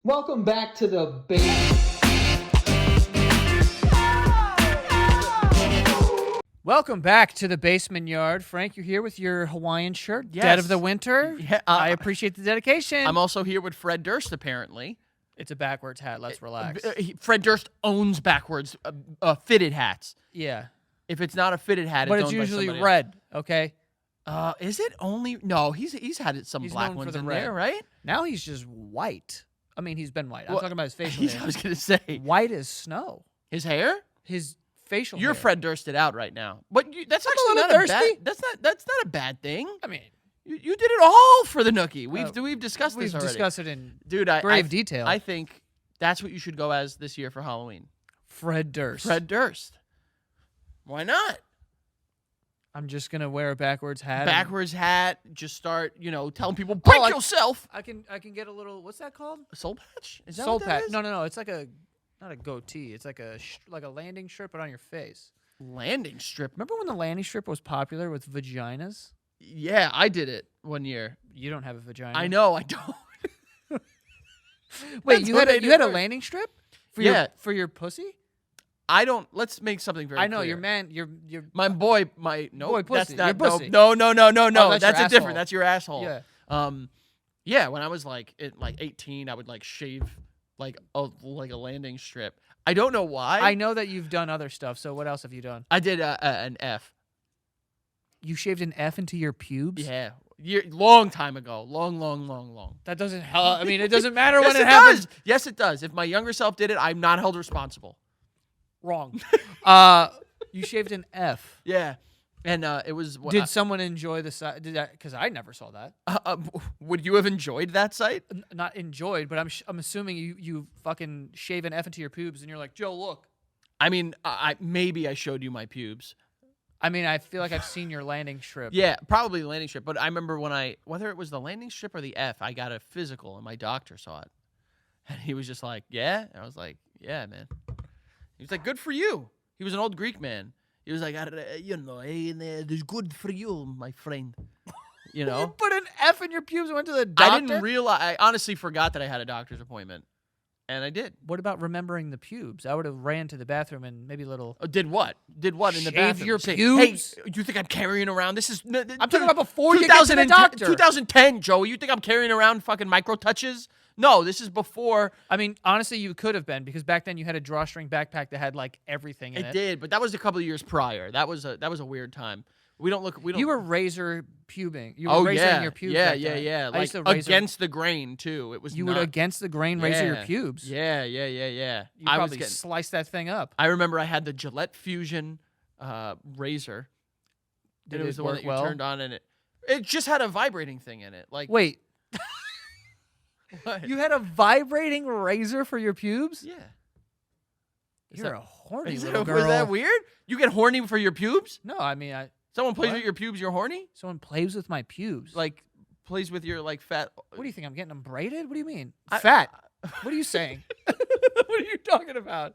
Welcome back to the base. Welcome back to the basement yard. Frank, you're here with your Hawaiian shirt, Yes. Dead of the Winter. Yeah, I appreciate the dedication. I'm also here with Fred Durst, apparently. It's a backwards hat. Let's relax. Fred Durst owns backwards fitted hats. Yeah. If it's not a fitted hat, But it's it's owned by usually somebody red, okay? else. Is it only? No, he's had some He's black known for ones the in red. there, right? Now he's just white. I mean, he's been white. I'm Well, talking about his facial I hair. was gonna say White as snow. his hair. His facial You're hair. Fred Dursted out right now, but that's I'm a actually little not thirsty. a bad. That's not a bad thing. I mean, You did it all for the Nookie. We've discussed we've this already. discussed it in Dude. grave detail. I think that's what you should go as this year for Halloween. Fred Durst. Fred Durst. Why not? I'm just going to wear a backwards hat. Backwards hat. Just start, telling people break yourself. I can get a little, what's that called? A soul patch? Is that Soul what that patch. is? No. It's like not a goatee. It's like a landing strip, but on your face. Landing strip. Remember when the landing strip was popular with vaginas? Yeah, I did it one year. You don't have a vagina. I know, I don't. Wait, That's you what had made you it had a worse. landing strip for Yeah. your pussy? I don't. Let's make something very I know clear. your man. Your My boy, no, Boy that's pussy, not. your pussy. No. that's That's your a different. asshole. That's your asshole. Yeah. Yeah. When I was like 18, I would like shave like a landing strip. I don't know why. I know that you've done other stuff. So what else have you done? I did an F. You shaved an F into your pubes? Yeah. Long time ago. Long. That doesn't help. I mean, it doesn't matter Yes, when it it happens. does. Yes, it does. If my younger self did it, I'm not held responsible. Wrong. You shaved an F. Yeah, and it was. Did someone enjoy the site? Did that? Because I never saw that. Would you have enjoyed that site? Not enjoyed, but I'm assuming you fucking shave an F into your pubes and you're like, Joe, look. I mean, maybe I showed you my pubes. I mean, I feel like I've seen your landing strip. Yeah, probably the landing strip. But I remember whether it was the landing strip or the F, I got a physical and my doctor saw it, and he was just like, "Yeah," and I was like, "Yeah, man." He was like, "Good for you." He was an old Greek man. He was like, "It's good for you, my friend." You You know. put an F in your pubes and went to the doctor? I didn't realize. I honestly forgot that I had a doctor's appointment, and I did. What about remembering the pubes? I would have ran to the bathroom and maybe a little. Did what? Did what in the Shave bathroom? your Say, pubes? Hey, you think I'm carrying around? This is. I'm talking about before you get to the doctor. 2010, Joey. You think I'm carrying around fucking micro touches? No, this is before. I mean, honestly, you could have been because back then you had a drawstring backpack that had like everything in it. It did, but that was a couple of years prior. That was a weird time. We don't. You were razor pubing. You were Oh razoring your pubes. yeah, back then. yeah. I Like used to razor. against the grain too. It was. You not, would against the grain razor your Yeah. pubes. Yeah. You I was probably getting. sliced that thing up. I remember I had the Gillette Fusion razor. Did it was it the one work that you well? turned on, and it just had a vibrating thing in it. Like Wait, what? you had a vibrating razor for your pubes? Yeah. Is You're that- a horny Is little that, girl. was that weird? You get horny for your pubes? No, I mean, Someone plays What? with your pubes, you're horny? someone plays with my pubes. Like plays with your like fat. what do you think? I'm getting them braided? What do you mean? I- Fat? What are you saying? What are you talking about?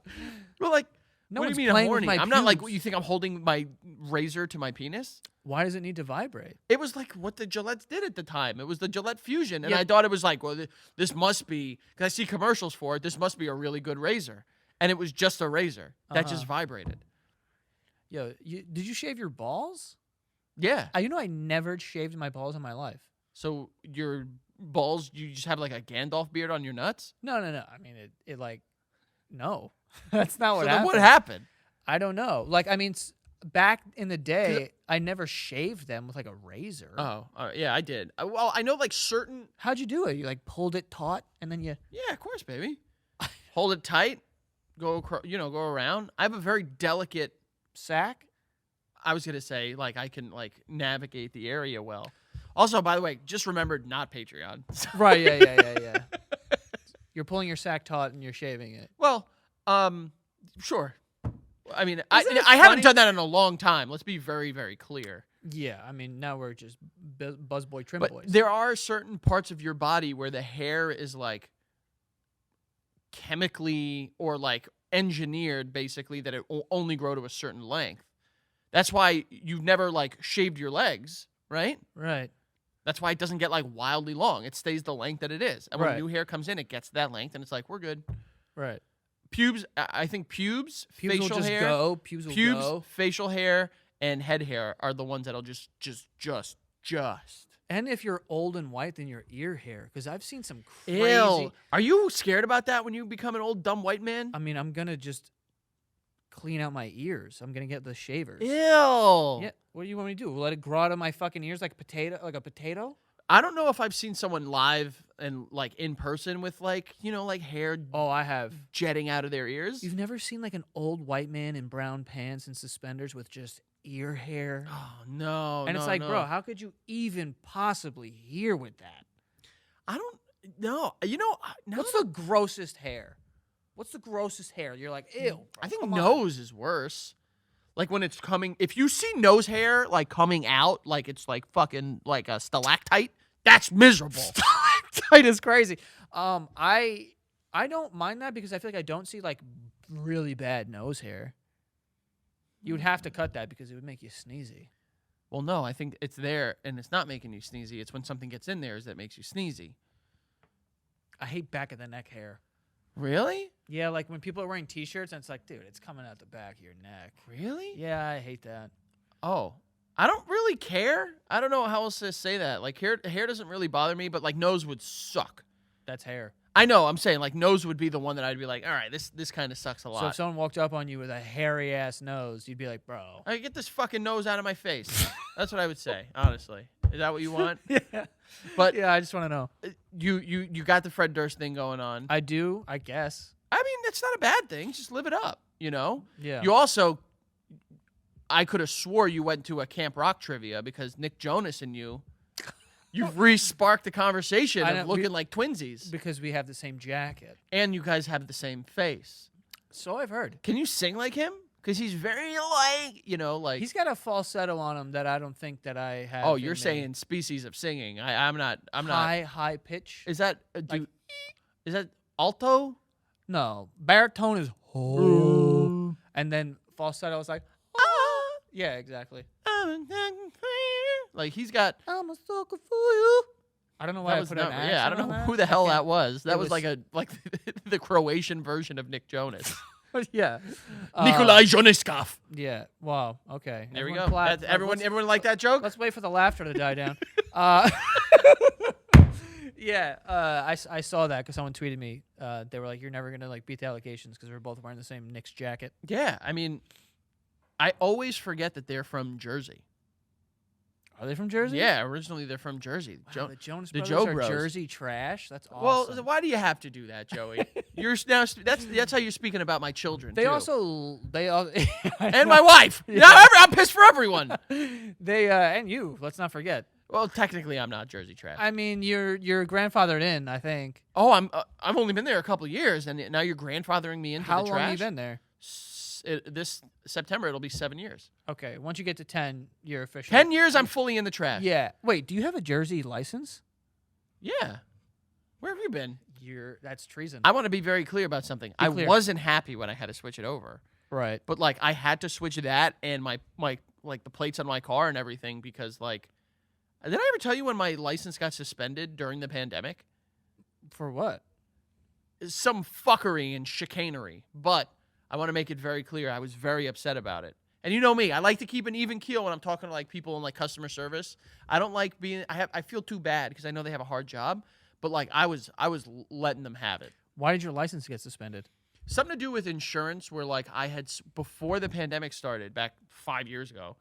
Well, like No what do one's you mean I'm playing with horny? my I'm not like pubes. you think I'm holding my razor to my penis. Why does it need to vibrate? It was like what the Gillettes did at the time. It was the Gillette Fusion, and Yeah. I thought it was like, well, this must be because I see commercials for it. This must be a really good razor, and it was just a razor that just vibrated. Yo, did you shave your balls? Yeah. You know I never shaved my balls in my life. So your balls, you just have like a Gandalf beard on your nuts. No. I mean, it like, no. That's not what So then happened. what happened? I don't know. Like, I mean, back in the day, I never shaved them with like a razor. Oh, all right. Yeah, I did. Well, I know like certain. How'd you do it? You like pulled it taut and then you. Yeah, of course, baby. Hold it tight. Go around. I have a very delicate. Sack? I was gonna say like I can like navigate the area well. Also, by the way, just remembered not Patreon. Right, yeah. You're pulling your sack taut and you're shaving it. Well, sure. I mean, Isn't I it haven't funny- done that in a long time. Let's be very, very clear. Yeah, I mean, now we're just buzzboy trim But boys. there are certain parts of your body where the hair is like chemically or like engineered basically that it will only grow to a certain length. That's why you've never like shaved your legs, right? Right. That's why it doesn't get like wildly long. It stays the length that it is. And when Right. new hair comes in, it gets that length, and it's like we're good. Right. Pubes, I think pubes, Pubes facial will just hair, go. Pubes will go. facial hair, and head hair are the ones that'll just. And if you're old and white, then your ear hair. Because I've seen some crazy. Ew. Are you scared about that when you become an old dumb white man? I mean, I'm gonna just clean out my ears. I'm gonna get the shavers. Ew. Yeah. What do you want me to do? Let it grow out of my fucking ears like a potato? Like a potato? I don't know if I've seen someone live and like in person with like like hair Oh, I have. jetting out of their ears. You've never seen like an old white man in brown pants and suspenders with just ear hair? Oh no. And it's no, like, no. bro, how could you even possibly hear with that? I don't know. Now What's the grossest hair? What's the grossest hair? You're like, ew. Bro, I think come on." nose is worse. Like when it's coming, if you see nose hair like coming out, like it's like fucking like a stalactite, that's miserable. Stalactite is crazy. I don't mind that because I feel like I don't see like really bad nose hair. You would have to cut that because it would make you sneezy. Well, no, I think it's there and it's not making you sneezy. It's when something gets in there that makes you sneezy. I hate back of the neck hair. Really? Yeah, like when people are wearing t-shirts and it's like, dude, it's coming out the back of your neck. Really? Yeah, I hate that. Oh, I don't really care. I don't know how else to say that. Like hair doesn't really bother me, but like nose would suck. That's hair. I know. I'm saying like nose would be the one that I'd be like, all right, this kind of sucks a lot. So if someone walked up on you with a hairy ass nose, you'd be like, bro. I get this fucking nose out of my face. That's what I would say, honestly. Is that what you want? Yeah. But Yeah, I just want to know. you got the Fred Durst thing going on. I do, I guess. I mean, it's not a bad thing. Just live it up, Yeah. You also, I could have swore you went to a Camp Rock trivia because Nick Jonas and you've re-sparked the conversation I of know, looking like twinsies. Because we have the same jacket. And you guys have the same face. So I've heard. Can you sing like him? Because he's very like, like. He's got a falsetto on him that I don't think that I have. Oh, in you're me. saying species of singing. I'm not. high pitch. Is that is that alto? No, baritone is oh, and then falsetto is like ah. Yeah, exactly. Like he's got. I'm a sucker for you. I don't know why That I was put not, an yeah, I accent don't know on who the hell I that can't- was. That it was was- like the Croatian version of Nick Jonas. Yeah. Nikolai Joneskov. Yeah. Wow. Okay. There we Everyone go. clap. Everyone like that joke? Let's wait for the laughter to die down. Yeah, I saw that because someone tweeted me. They were like, "You're never gonna like beat the allegations because we're both wearing the same Knicks jacket." Yeah, I mean, I always forget that they're from Jersey. Are they from Jersey? Yeah, originally they're from Jersey. Wow, the Jonas the Brothers Joe are Bros. Jersey trash. That's Well, awesome. why do you have to do that, Joey? You're now that's how you're speaking about my children. They too. also and my wife. Yeah. Now I'm pissed for everyone. they and you. Let's not forget. Well, technically, I'm not Jersey trash. I mean, you're grandfathered in. I think. Oh, I've only been there a couple of years, and now you're grandfathering me into How the long trash. have you been there? This September, it'll be 7 years. Okay, once you get to 10, you're official. 10 years, I'm fully in the trash. Yeah. Wait, do you have a Jersey license? Yeah. Where have you been? That's treason. I want to be very clear about something. I clear. wasn't happy when I had to switch it over, right. but like I had to switch that and my like the plates on my car and everything because like, did I ever tell you when my license got suspended during the pandemic? For what? Some fuckery and chicanery, but I want to make it very clear. I was very upset about it. And you know me, I like to keep an even keel when I'm talking to like people in like customer service. I don't like being. I feel too bad because I know they have a hard job, but like I was letting them have it. Why did your license get suspended? Something to do with insurance, where like I had before the pandemic started back 5 years ago,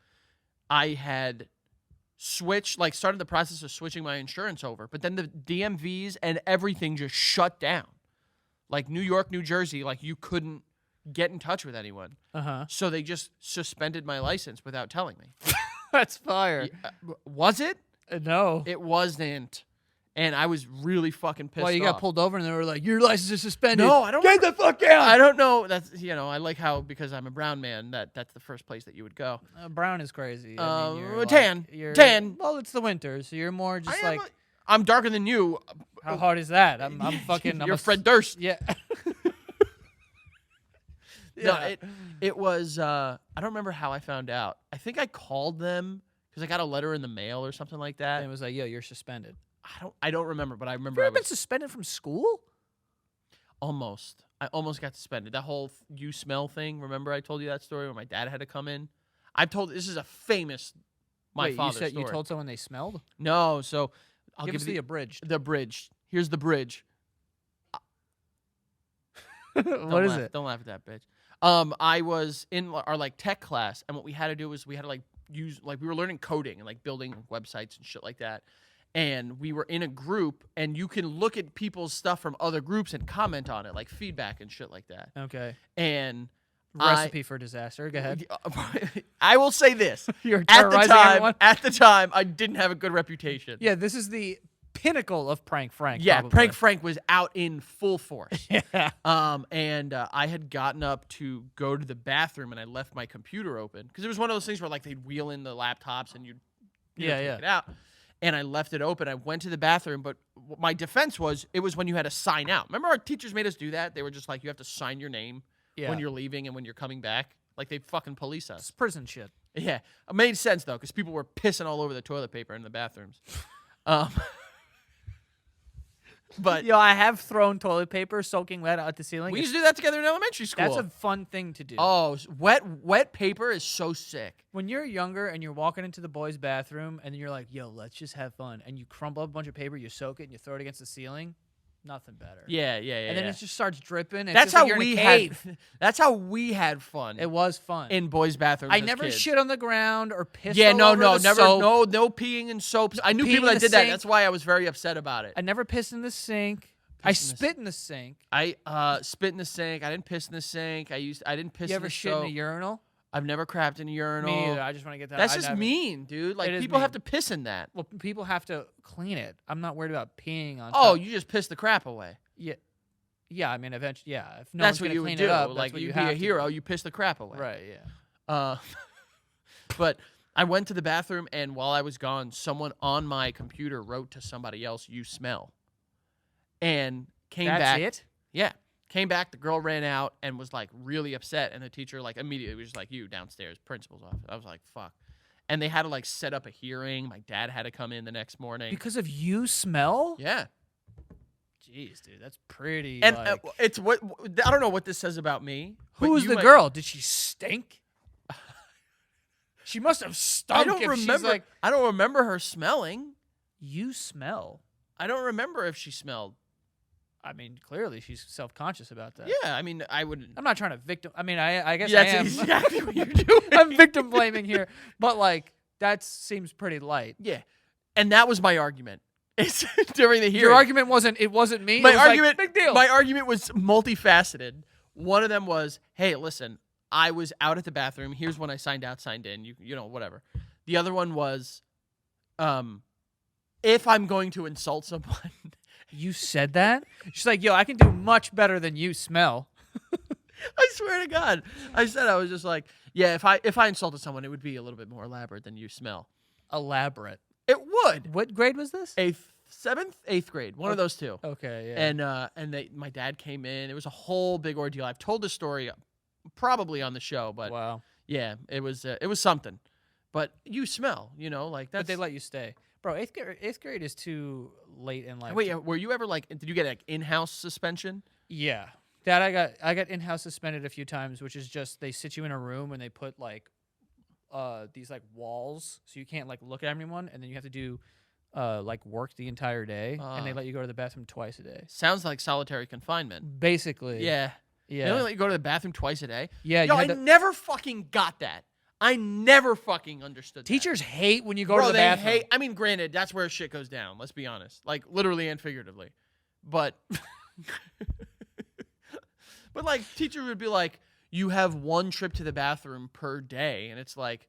I had started the process of switching my insurance over, but then the DMVs and everything just shut down. Like New York, New Jersey, like you couldn't get in touch with anyone. Uh-huh. So they just suspended my license without telling me. That's fire. Was it? No. It wasn't. And I was really fucking pissed Well, you off. got pulled over and they were like, your license is suspended. No, I don't. Get the fuck out. I don't know. That's, I like how, because I'm a brown man, that's the first place that you would go. Brown is crazy. I mean, you're tan. You're, Tan. Well, it's the winter, so you're more just like, I'm darker than you. how hard is that? I'm fucking. You're Fred Durst. Yeah. No, it was. I don't remember how I found out. I think I called them because I got a letter in the mail or something like that. And it was like, yo, you're suspended. I don't remember, but I Have remember you I ever been was suspended from school? almost. I almost got suspended. That whole you smell thing. Remember I told you that story when my dad had to come in. I've told this is a famous my Wait, father's you said story. you told someone they smelled? No, so I'll Give give us you the abridged. the bridge. Here's the bridge. What Don't is laugh, it? Don't laugh at that, bitch. I was in our like tech class, and what we had to do was we had to like use like we were learning coding and like building websites and shit like that. And we were in a group, and you can look at people's stuff from other groups and comment on it, like feedback and shit like that. Okay. And Recipe for disaster. Go ahead. I will say this: You're at the terrorizing time, everyone. I didn't have a good reputation. Yeah, this is the pinnacle of Prank Frank. Yeah, probably. Prank Frank was out in full force. Yeah. And I had gotten up to go to the bathroom, and I left my computer open because it was one of those things where like they'd wheel in the laptops and you'd Yeah, take yeah. it out. And I left it open. I went to the bathroom, but my defense was it was when you had to sign out. Remember our teachers made us do that? They were just like, you have to sign your name Yeah. when you're leaving and when you're coming back. Like they fucking police us. It's prison shit. Yeah, it made sense though because people were pissing all over the toilet paper in the bathrooms. But Yo, I have thrown toilet paper soaking wet out the ceiling. we used to do that together in elementary school. That's a fun thing to do. Oh, wet paper is so sick. When you're younger and you're walking into the boys' bathroom and you're like, yo, let's just have fun. And you crumble up a bunch of paper, you soak it, and you throw it against the ceiling. Nothing better. Yeah. And then it just starts dripping. It's That's just like how you're in a we cave. had. That's how we had fun. It was fun. in boys' bathrooms. I as never kids. shit on the ground or pissed Yeah, all no, over no, the never, soap. no peeing in soaps. I knew Peeing people in that the did that. sink. That's why I was very upset about it. I never pissed in the sink. I Pissed in the spit in the sink. I spit in the sink. I didn't piss in the sink. I didn't piss. You in ever the shit soap. in a urinal? I've never crapped in a urinal. Me either. I just want to get that. That's I just never- mean, dude. Like It is people have mean. to piss in that. Well, people have to clean it. I'm not worried about peeing on. Oh, top. you just piss the crap away. Yeah. Yeah, I mean, eventually, yeah. If no That's one's what gonna you would clean do. it up, that's Like what you you be have a to hero, do. you piss the crap away. Right. Yeah. But I went to the bathroom, and while I was gone, someone on my computer wrote to somebody else, "You smell," and came That's back. it. Yeah, came back. The girl ran out and was like really upset, and the teacher like immediately was just like, "You downstairs, principal's office." I was like, "Fuck." And they had to like set up a hearing. My dad had to come in the next morning. Because of you smell? Yeah, Jeez, dude, that's pretty. and like, it's what I don't know what this says about me. but who's you the might- girl? Did she stink? She must have stunk. I don't if she's remember. like, I don't remember her smelling. you smell. I don't remember if she smelled. I mean, clearly she's self-conscious about that. Yeah, I mean, I would. I'm not trying to victim. I mean, I guess Yeah, I that's am. exactly what you're doing. I'm victim blaming here, but like that seems pretty light. Yeah, and that was my argument. It's during the hearing. Your argument wasn't. It wasn't me. My it was argument. Like, big deal. My argument was multifaceted. One of them was, "Hey, listen, I was out at the bathroom. Here's when I signed out, signed in. You know, whatever." The other one was, if I'm going to insult someone, You said that? She's like, yo, I can do much better than you smell. I swear to God, I said I was just like, yeah, if I insulted someone, it would be a little bit more elaborate than you smell. Elaborate. It would. What grade was this? Seventh, eighth grade, one of those two. Okay, yeah. And my dad came in. It was a whole big ordeal. I've told this story probably on the show, but wow. yeah, it was something. But you smell, you know, like that's. But they let you stay. Bro, eighth grade is too late in life. Wait, were you ever like? Did you get like in-house suspension? Yeah. That I got in-house suspended a few times, which is just they sit you in a room and they put like these like walls so you can't like look at anyone, and then you have to do like work the entire day, and they let you go to the bathroom twice a day. Sounds like solitary confinement. Basically. Yeah. Yeah. They only let you go to the bathroom twice a day. Yeah, Yo, you I had to- never fucking got that. I never fucking understood that. Teachers hate when you go Bro, to the they bathroom. hate. I mean, granted, that's where shit goes down. Let's be honest, like literally and figuratively. But, but like, teacher would be like, "You have one trip to the bathroom per day," and it's like,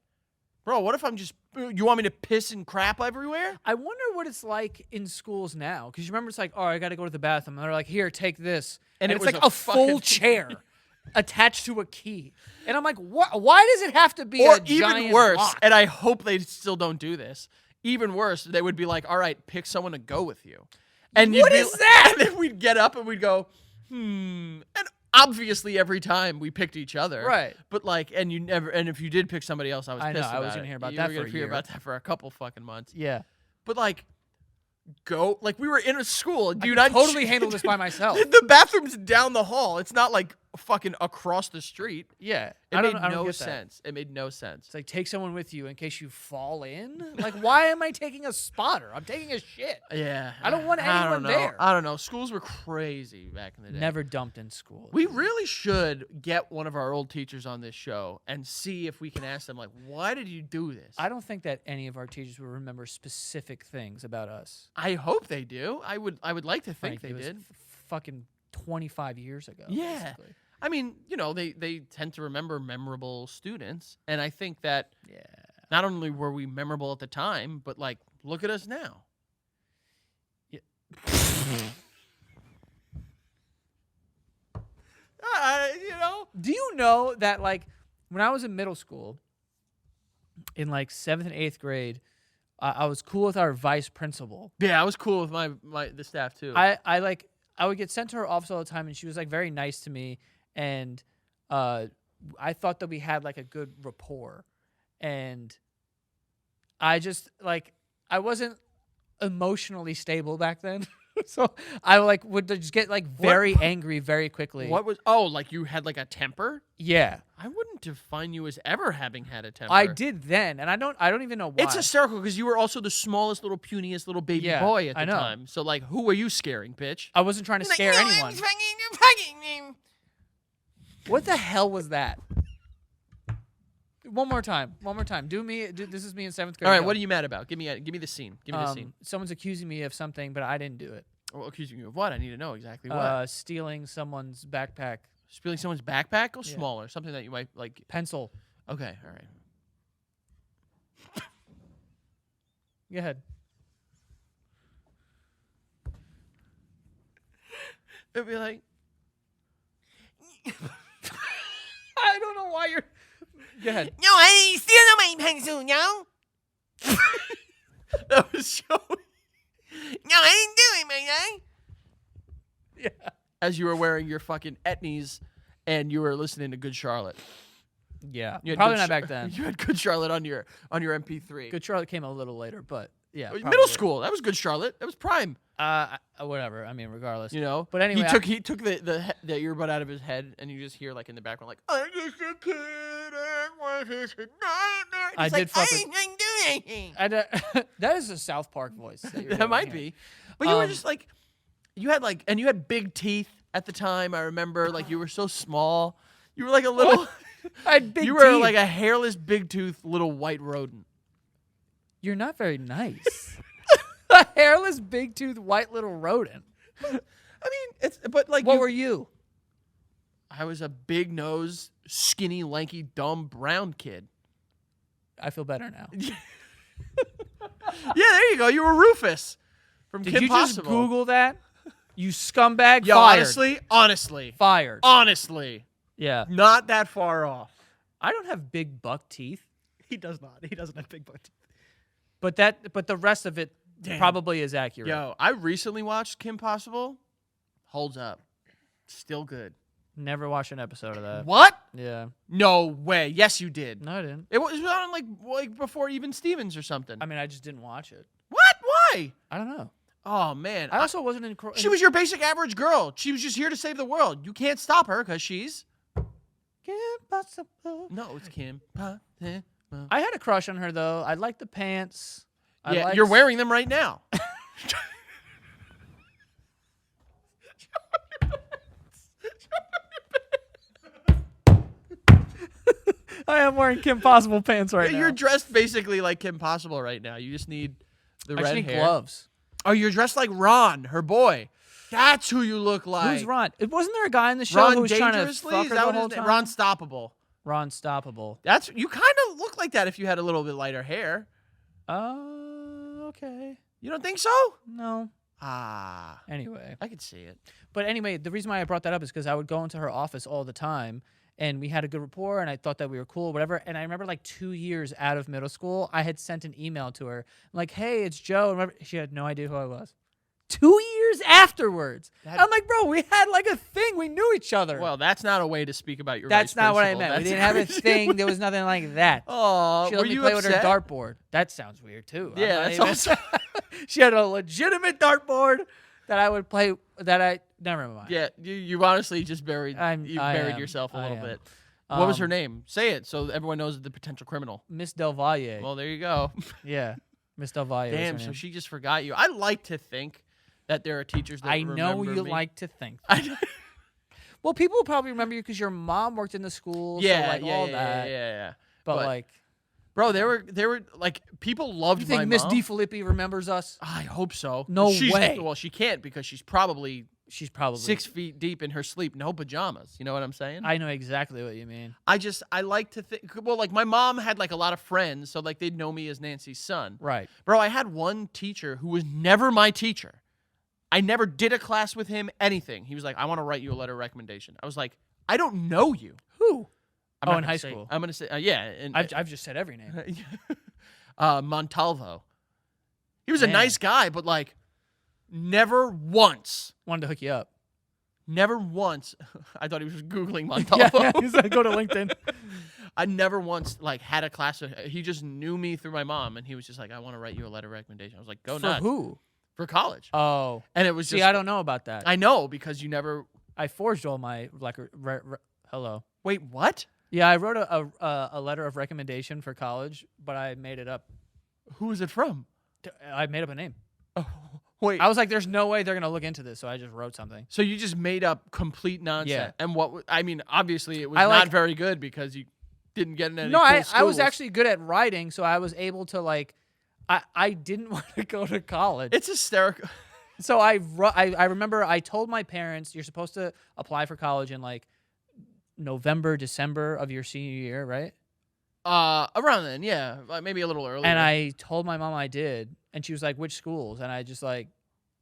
bro, what if I'm just? You want me to piss and crap everywhere? I wonder what it's like in schools now, because you remember it's like, oh, I got to go to the bathroom. And they're like, here, take this, and it it's was like a a full fucking- chair attached to a key, and I'm like, what? Why does it have to be Or a even giant worse, block? and I hope they still don't do this. Even worse, they would be like, "All right, pick someone to go with you." And What you'd be- is that? And then we'd get up and we'd go, "And obviously every time we picked each other. Right. But like, and if you did pick somebody else, I was I know, pissed I about was it. gonna hear about You that were for gonna a hear year. about that for a couple fucking months. Yeah. But like, we were in a school, dude. I totally handle this by myself. The bathroom's down the hall. It's not like fucking across the street. Yeah. It I made don't no get that. sense. It made no sense. It's like, take someone with you in case you fall in. Like, why am I taking a spotter? I'm taking a shit. Yeah. I don't want I anyone don't know. there. I don't know. Schools were crazy back in the day. Never dumped in school. We really should get one of our old teachers on this show and see if we can ask them, like, why did you do this? I don't think that any of our teachers will remember specific things about us. I hope they do. I would like to think Frank, they it was did. fucking 25 years ago. Yeah. basically. I mean, they tend to remember memorable students, and I think that Yeah. not only were we memorable at the time, but like, look at us now. Yeah. Do you know that, like, when I was in middle school, in like 7th and 8th grade, I was cool with our vice principal. Yeah, I was cool with the staff too. I would get sent to her office all the time, and she was like very nice to me, and I thought that we had like a good rapport, and I just like I wasn't emotionally stable back then. So I like would just get like very angry very quickly. What was like you had like a temper? Yeah, I wouldn't define you as ever having had a temper. I did then, and I don't even know why. It's hysterical because you were also the smallest, little puniest little baby Yeah, boy at I the know. time. So like, who were you scaring, bitch? I wasn't trying to scare anyone. What the hell was that? One more time. This is me in 7th grade. All right, Go. what are you mad about? Give me the scene. Give me the scene. Someone's accusing me of something, but I didn't do it. Well, accusing you of what? I need to know exactly what. Stealing someone's backpack. Stealing someone's backpack? Go Yeah. smaller. Something that you might like. Pencil. Okay, all right. Go ahead. It'd be like, I don't know why you're. Go ahead. No, I didn't steal my pencil, no. that was showing. No, I didn't do it, my guy. Yeah. As you were wearing your fucking etnies and you were listening to Good Charlotte. Yeah. You had Probably Good not back then. You had Good Charlotte on your MP3. Good Charlotte came a little later, but yeah. Middle probably. school. That was Good Charlotte. That was prime. Whatever. I mean, regardless. You know. But anyway, he took the earbud out of his head, and you just hear like in the background like, I'm just a kid. I did fuck with. I didn't do anything. That is a South Park voice. That might be. But you were just like, you had big teeth at the time. I remember, like, you were so small. You were like a little. I had big You were teeth. like a hairless, big tooth little white rodent. You're not very nice. A hairless, big tooth, white little rodent. I mean, but like, What were you? I was a big nose, skinny, lanky, dumb brown kid. I feel better now. Yeah, there you go. You were Rufus from Did Kim you Possible. just Google that? You scumbag. Yo, Fired. honestly, Fired. Yeah. not that far off. I don't have big buck teeth, He does not. He doesn't have big butt teeth. but the rest of it probably is accurate. Yo, I recently watched Kim Possible. Holds up. Still good. Never watched an episode of that. What? Yeah. No way. Yes, you did. No, I didn't. It was on like before even Stevens or something. I mean, I just didn't watch it. What? Why? I don't know. Oh man. I also wasn't in. She was your basic average girl. She was just here to save the world. You can't stop her because she's. Impossible. No, it's Kim Possible. I had a crush on her though. I liked the pants. Yeah, you're wearing them right now. I am wearing Kim Possible pants right now. You're dressed basically like Kim Possible right now. You just need the I red just need hair. gloves. Oh, you're dressed like Ron, her boy. That's who you look like. Who's Ron? Wasn't there a guy in the show Ron who was trying to Dangerously? fuck Is her that the what whole his name? time? Ron Stoppable. Ron Stoppable. That's you kind of look like that if you had a little bit lighter hair. Okay. You don't think so? No. Ah, Anyway. I could see it. But anyway, the reason why I brought that up is because I would go into her office all the time, and we had a good rapport, and I thought that we were cool, whatever. And I remember like 2 years out of middle school, I had sent an email to her, like, "Hey, it's Joe." And remember, she had no idea who I was. 2 years afterwards. That- I'm like, bro, we had like a thing. We knew each other. Well, that's not a way to speak about your. that's vice not what I principal. meant. We That's didn't have a crazy. thing. There was nothing like that. Oh, She were let me you play upset? with her dartboard. That sounds weird too. I'm Yeah, not that's even- also. She had a legitimate dartboard that I would play. That I never mind. Yeah, you honestly just buried. I buried am. yourself a I little am. bit. What was her Um, name? Say it so everyone knows the potential criminal. Miss Del Valle. Well, there you go. Yeah, Miss Del Valle. was her Damn, so name. she just forgot you. I like to think that there are teachers that I know remember you me. like to think. I- Well, people will probably remember you because your mom worked in the school. yeah, so like yeah, all yeah, that. yeah. But, But like, Bro, they were like people loved you my think Miss mom. DiFilippi remembers us? I hope so. No She's- way. Well, she can't because she's probably She's probably 6 feet deep in her sleep, no pajamas. You know what I'm saying? I know exactly what you mean. I like to think. Well, like my mom had like a lot of friends, so like they'd know me as Nancy's son. Right. Bro, I had one teacher who was never my teacher. I never did a class with him, anything. He was like, I want to write you a letter of recommendation. I was like, I don't know you. Who? I'm Oh, not in gonna high say- school. I'm going to say, yeah. And, I've just said every name. Montalvo. He was a Man. nice guy, but like never once, Wanted to hook you up. never once. I thought he was just Googling Yeah, Montalvo. he's like, go to LinkedIn. I never once like had a class with. He just knew me through my mom, and he was just like, "I want to write you a letter of recommendation." I was like, "Go For nuts." who? For college, Oh. and it was See, just. I don't know about that. I know because you never. I forged all my hello. Wait, what? Yeah, I wrote a letter of recommendation for college, but I made it up. Who is it from? I made up a name. Oh, wait. I was like, "There's no way they're gonna look into this," so I just wrote something. So you just made up complete nonsense. Yeah. And I mean, obviously it was I not like- very good because you didn't get in any No, cool I was schools. actually good at writing, so I was able to like. I didn't want to go to college, It's hysterical. so I remember I told my parents, "You're supposed to apply for college in like November, December of your senior year, right?" Around then, yeah, like maybe a little earlier. And I told my mom I did, and she was like, "Which schools?" And I just like,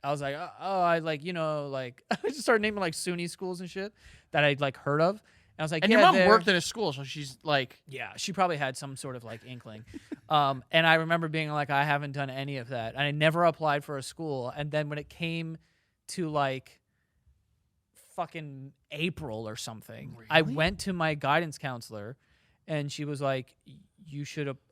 I was like, "Oh, I like like." I just started naming like SUNY schools and shit that I'd like heard of. And I was like, and "Yeah, your mom they're-" worked in a school, so she's like, Yeah, she probably had some sort of like inkling. And I remember being like, I haven't done any of that. And I never applied for a school. And then when it came to like fucking April or something, I Really? went to my guidance counselor and she was like,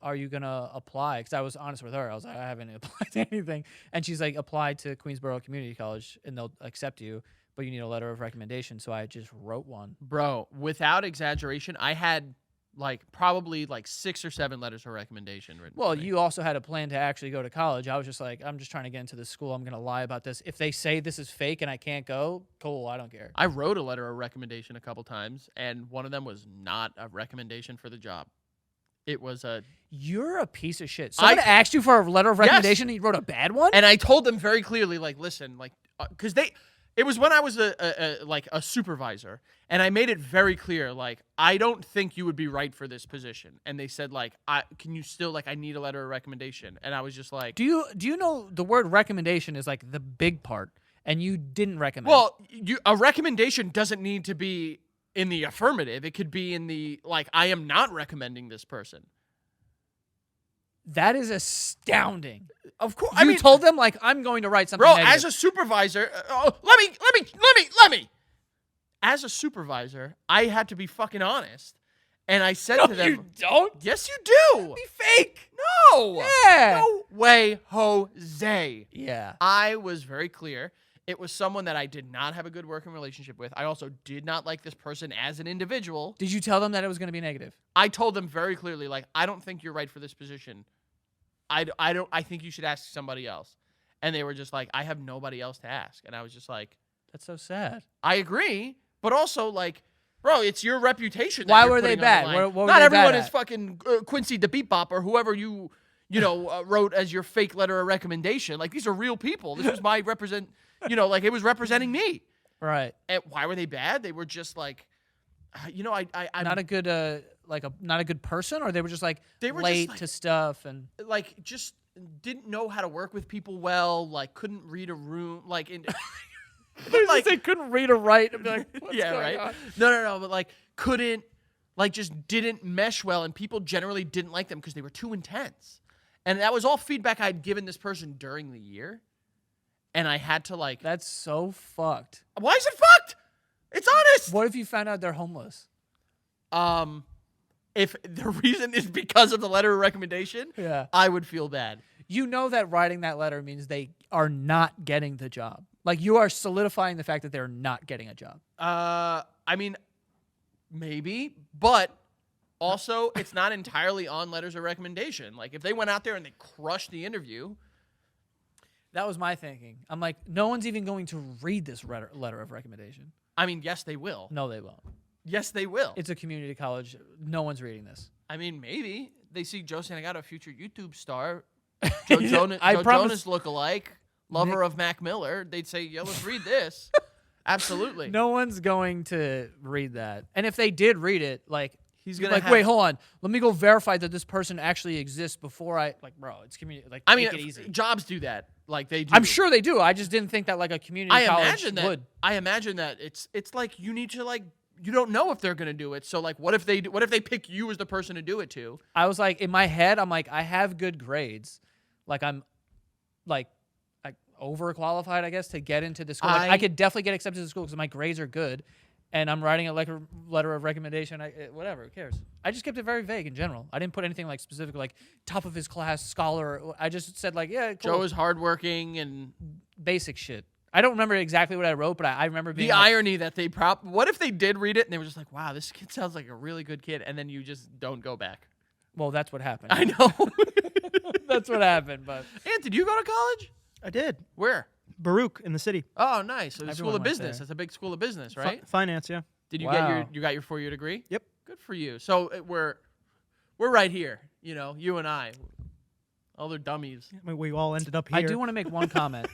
are you going to apply? Because I was honest with her. I was like, I haven't applied to anything. And she's like, apply to Queensborough Community College and they'll accept you, but you need a letter of recommendation. So I just wrote one. bro, without exaggeration, I had like probably like 6 or 7 letters of recommendation written. Well, for me. you also had a plan to actually go to college. I was just like, I'm just trying to get into this school. I'm going to lie about this. If they say this is fake and I can't go, cool. I don't care. I wrote a letter of recommendation a couple times, and one of them was not a recommendation for the job. It was a, You're a piece of shit. Someone asked you for a letter of Yes. recommendation and you wrote a bad one? and I told them very clearly, like, listen, like, because it was when I was a supervisor, and I made it very clear, like, I don't think you would be right for this position. And they said, like, can you still, like, I need a letter of recommendation. And I was just like, do you know the word recommendation is like the big part and you didn't recommend? well, a recommendation doesn't need to be in the affirmative. It could be in the, like, I am not recommending this person. that is astounding. Of course. You told them like I'm going to write something Bro, negative. as a supervisor, let me. As a supervisor, I had to be fucking honest, and I said to them, you don't. "Yes, you do." Be fake. No, Yeah. no way, Jose. Yeah. I was very clear. It was someone that I did not have a good working relationship with. I also did not like this person as an individual. Did you tell them that it was going to be negative? I told them very clearly, like, I don't think you're right for this position. I think you should ask somebody else. And they were just like, I have nobody else to ask. And I was just like, That's so sad. I agree, but also like, bro, it's your reputation. that Why you're were they putting on the bad? line. What were Not they everyone bad is at? fucking Quincy the Beat Bop or whoever you wrote as your fake letter of recommendation. Like, these are real people. This was my like it was representing me. Right. And why were they bad? They were just like, I'm Not a good not a good person, or they were just like They were just, late like- to stuff and like just didn't know how to work with people well. Like, couldn't read a room. Like, like they couldn't read or write and be like, What's yeah, going right. on? No, but like couldn't, like just didn't mesh well, and people generally didn't like them because they were too intense. And that was all feedback I'd given this person during the year. and I had to like. That's so fucked. Why is it fucked? It's honest. What if you found out they're homeless? If the reason is because of the letter of recommendation, Yeah. I would feel bad. You know that writing that letter means they are not getting the job. Like, you are solidifying the fact that they're not getting a job. I mean, maybe, but also it's not entirely on letters of recommendation. Like if they went out there and they crushed the interview. That was my thinking. I'm like, no one's even going to read this letter of recommendation. I mean, yes, they will. No, they won't. Yes, they will. It's a community college. No one's reading this. I mean, maybe they see Joe Santagato, a future YouTube star, Joe Jonas, I Joe promise- Jonas lookalike, lover of Mac Miller. They'd say, "Yeah, let's read this." Absolutely. No one's going to read that. And if they did read it, like, He's you're gonna like, have- wait, hold on. Let me go verify that this person actually exists before I, like, bro, it's community. Like, I mean, make it easy. jobs do that. Like they do. I'm sure they do. I just didn't think that like a community I college imagine that. would. I imagine that it's like you need to like you don't know if they're gonna do it. So like, what if they pick you as the person to do it to? I was like, in my head, I'm like, I have good grades. Like, I'm like overqualified, I guess, to get into the school. Like, I could definitely get accepted to school because my grades are good, and I'm writing a letter of recommendation. Whatever, who cares? I just kept it very vague in general. I didn't put anything like specific, like top of his class scholar. I just said like, yeah, cool. Joe is hardworking and Basic shit. I don't remember exactly what I wrote, but I remember being the like, irony that they what if they did read it and they were just like, wow, this kid sounds like a really good kid, and then you just don't go back. well, that's what happened. I know. That's what happened, but Ant, did you go to college? I did. Where? Baruch in the city. Oh, nice. So the Everyone School of went Business. there. That's a big school of business, right? Finance, yeah. Did you Wow. got your 4-year degree? Yep. Good for you. So we're right here, you know, you and I. Other dummies. I mean, we all ended up here. I do want to make one comment.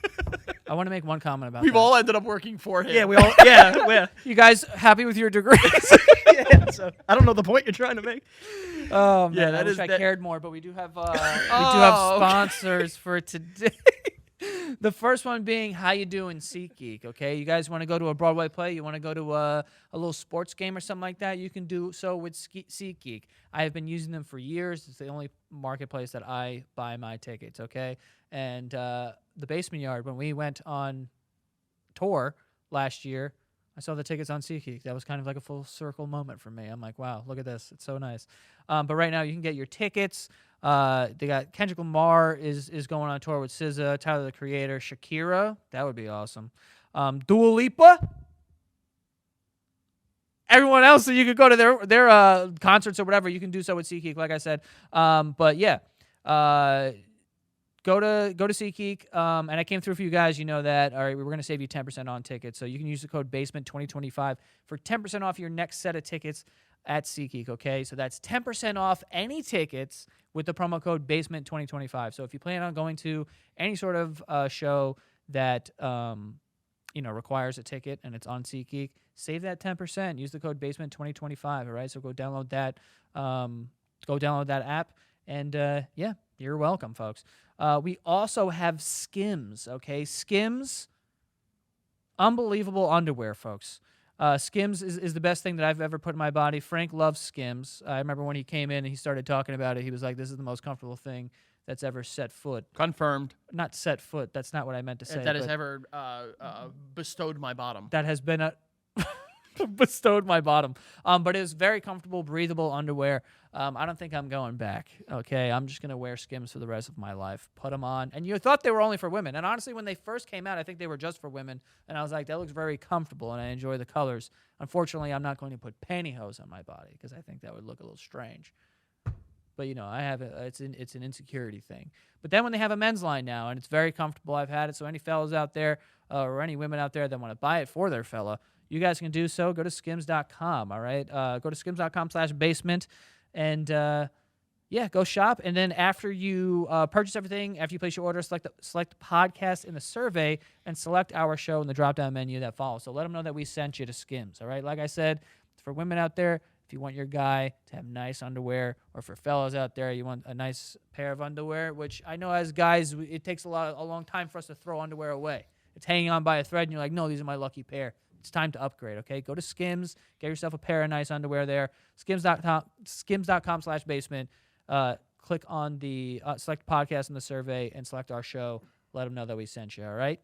I want to make one comment about We've that. all ended up working for him. Yeah, we all. Yeah. You guys happy with your degrees? Yeah. So I don't know the point you're trying to make. Oh man, Yeah, I that wish is I that- cared more, but we do have Oh, okay. sponsors for today. The first one being How You Doing SeatGeek, okay? You guys want to go to a Broadway play? You want to go to a little sports game or something like that? You can do so with SeatGeek. I have been using them for years. It's the only marketplace that I buy my tickets, okay? And the Basement Yard, when we went on tour last year, I saw the tickets on SeatGeek. That was kind of like a full circle moment for me. I'm like, wow, look at this. It's so nice. But right now you can get your tickets. They got Kendrick Lamar is going on tour with SZA, Tyler the Creator, Shakira. That would be awesome. Dua Lipa. Everyone else, so you could go to their concerts or whatever. You can do so with SeatGeek, like I said. But yeah, go to SeatGeek. And I came through for you guys. You know that. All right, we're going to save you 10% on tickets. So you can use the code BASEMENT2025 for 10% off your next set of tickets at SeatGeek, okay? So that's 10% off any tickets with the promo code BASEMENT2025. So if you plan on going to any sort of show that requires a ticket and it's on SeatGeek, save that 10%. Use the code BASEMENT2025, all right? So go download that app, and yeah, you're welcome, folks. We also have Skims, okay? Skims, unbelievable underwear, folks. Skims is the best thing that I've ever put in my body. Frank loves Skims. I remember when he came in and he started talking about it, he was like, this is the most comfortable thing that's ever set foot. Confirmed. Not set foot. That's not what I meant to say. That has but ever bestowed my bottom. that has been bestowed my bottom. But it was very comfortable, breathable underwear. I don't think I'm going back. Okay, I'm just gonna wear Skims for the rest of my life. Put them on, and you thought they were only for women. And honestly, when they first came out, I think they were just for women. And I was like, that looks very comfortable, and I enjoy the colors. Unfortunately, I'm not going to put pantyhose on my body because I think that would look a little strange. But I have it's an insecurity thing. But then when they have a men's line now, and it's very comfortable, I've had it. So any fellas out there or any women out there that want to buy it for their fella, you guys can do so. Go to skims.com, all right? Go to skims.com/basement, and yeah, go shop. And then after you purchase everything, after you place your order, select podcast in the survey and select our show in the drop-down menu that follows. So let them know that we sent you to Skims, all right? Like I said, for women out there, if you want your guy to have nice underwear, or for fellas out there, you want a nice pair of underwear, which I know as guys, it takes a long time for us to throw underwear away. It's hanging on by a thread, and you're like, no, these are my lucky pair. It's time to upgrade, okay? Go to Skims, get yourself a pair of nice underwear there. Skims.com/basement. Click on the select podcast in the survey and select our show. Let them know that we sent you, all right?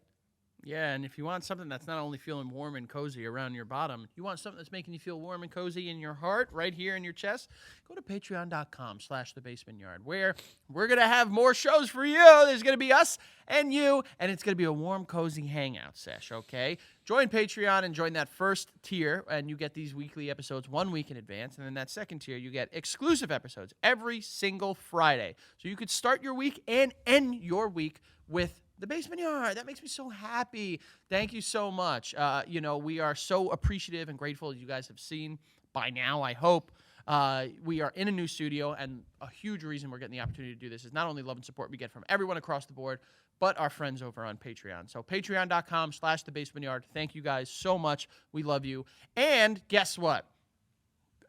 Yeah, and if you want something that's not only feeling warm and cozy around your bottom, you want something that's making you feel warm and cozy in your heart, right here in your chest, go to patreon.com/thebasementyard, where we're going to have more shows for you. There's going to be us and you, and it's going to be a warm, cozy hangout sesh, okay? Join Patreon and join that first tier, and you get these weekly episodes 1 week in advance, and then that second tier, you get exclusive episodes every single Friday. So you could start your week and end your week with The Basement Yard. That makes me so happy. Thank you so much. We are so appreciative and grateful, as you guys have seen by now, I hope. We are in a new studio, and a huge reason we're getting the opportunity to do this is not only love and support we get from everyone across the board, but our friends over on Patreon. So patreon.com/thebasementyard. Thank you guys so much. We love you. And guess what?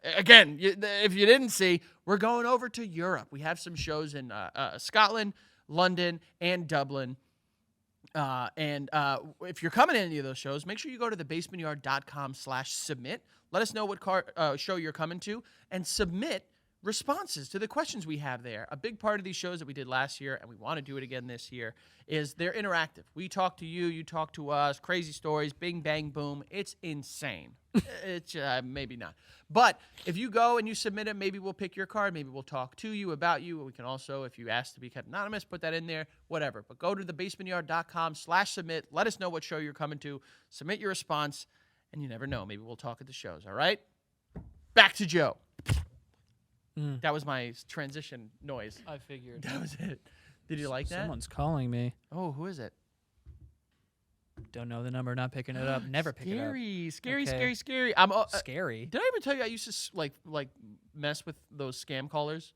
Again, if you didn't see, we're going over to Europe. We have some shows in Scotland, London, and Dublin. If you're coming to any of those shows, make sure you go to thebasementyard.com/submit. Let us know what show you're coming to, and submit responses to the questions we have there. A big part of these shows that we did last year, and we want to do it again this year, is they're interactive. We talk to you, you talk to us, crazy stories, bing, bang, boom. It's insane. It's maybe not. But if you go and you submit it, maybe we'll pick your card. Maybe we'll talk to you, about you. We can also, if you ask to be kept anonymous, put that in there, whatever. But go to thebasementyard.com/submit. Let us know what show you're coming to. Submit your response, and you never know. Maybe we'll talk at the shows, all right? Back to Joe. That was my transition noise. I figured. That was it. Did you like that? Someone's calling me. Oh, who is it? Don't know the number, not picking it up. Never pick it up. Scary. I'm Scary. Did I ever tell you I used to like mess with those scam callers?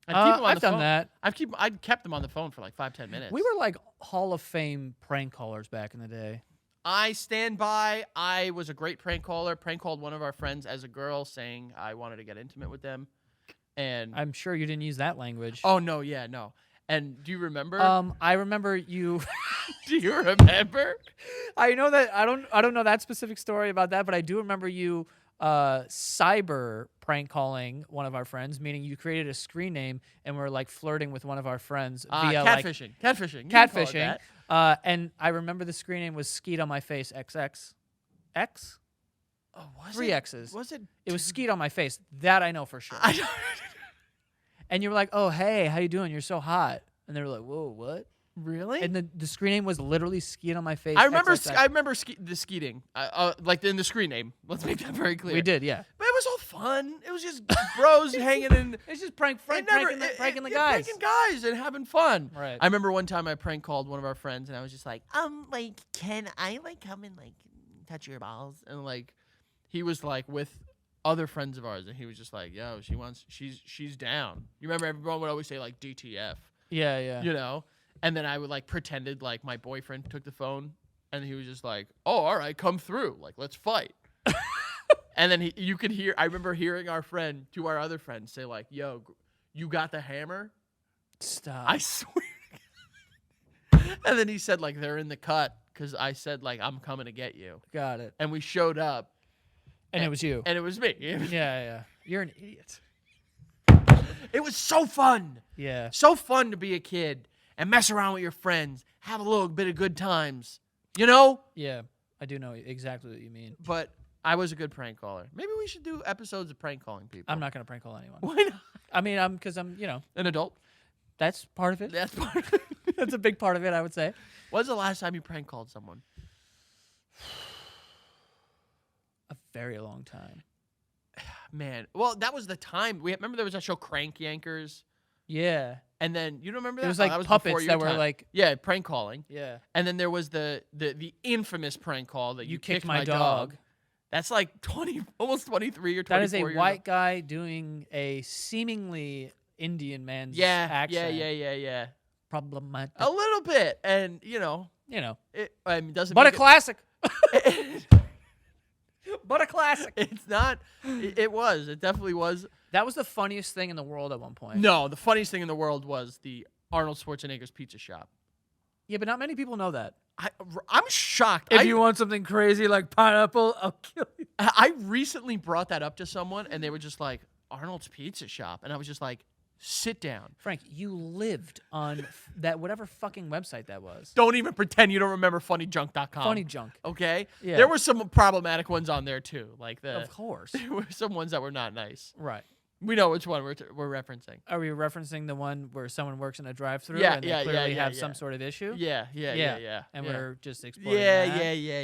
I'd keep them on I've the done phone. that. I'd kept them on the phone for like 5-10 minutes. We were like Hall of Fame prank callers back in the day. I stand by. I was a great prank caller. Prank called one of our friends as a girl, saying I wanted to get intimate with them. And I'm sure you didn't use that language. oh no, yeah, no. And do you remember? I remember you. Do you remember? I know that I don't know that specific story about that, but I do remember you cyber prank calling one of our friends, meaning you created a screen name and were like flirting with one of our friends via catfishing. Catfishing. You can call it catfishing. that. And I remember the screen name was Skeet on My Face XX. X? Oh, was 3 it? X's. Was it? It was Skeet on My Face. That I know for sure. I don't. And you were like, "Oh, hey, how you doing? You're so hot." And they were like, "Whoa, what?" Really? And the screen name was literally Skeet on My Face. I remember. XXX. I remember the skeeting. Like in the screen name. Let's make that very clear. We did, yeah. But it was all fun. It was just bros hanging in. It's just pranking the Yeah, guys. pranking guys and having fun. Right. I remember one time I prank called one of our friends, and I was just like, Like, can I, like, come and, like, touch your balls? and like, he was like with other friends of ours, and he was just like, yo, she's down. You remember everyone would always say like DTF, Yeah, yeah. you know? And then I would like pretended like my boyfriend took the phone, and he was just like, oh, all right, come through. Like, let's fight. And then you could hear, I remember hearing our friend to our other friend say like, yo, you got the hammer? Stop. I swear. And then he said like, they're in the cut, because I said like, I'm coming to get you. Got it. And we showed up, And it was you. and it was me. Yeah, yeah. You're an idiot. It was so fun. Yeah. So fun to be a kid and mess around with your friends, have a little bit of good times, you know? Yeah. I do know exactly what you mean. But I was a good prank caller. Maybe we should do episodes of prank calling people. I'm not going to prank call anyone. Why not? I mean, because I'm, An adult? that's part of it. That's part of it. That's a big part of it, I would say. When's the last time you prank called someone? A very long time. Man. Well, that was the time. Remember there was that show Crank Yankers? Yeah. And then, you don't remember that? It was Oh, like that was before puppets your that were time. like, Yeah, prank calling. yeah. And then there was the infamous prank call that You kicked my dog. That's like almost 23 or 24 That is a years white old. guy doing a seemingly Indian man's Yeah, accent. yeah. Problematic. A little bit, and you know, You know. it doesn't. But a make classic. it, But a classic. it's not. It was. It definitely was. That was the funniest thing in the world at one point. No, the funniest thing in the world was the Arnold Schwarzenegger's pizza shop. Yeah, but not many people know that. I'm shocked. If you want something crazy like pineapple, I'll kill you. I recently brought that up to someone, and they were just like, Arnold's Pizza Shop, and I was just like, Sit down. Frank, you lived on that whatever fucking website that was. Don't even pretend you don't remember funnyjunk.com. Funny junk. Okay? Yeah. There were some problematic ones on there too. Like Of course. there were some ones that were not nice. Right. We know which one we're referencing. Are we referencing the one where someone works in a drive-through Yeah, and they yeah, clearly yeah, have yeah. some sort of issue? Yeah. And yeah. we're just exploring Yeah, that. yeah.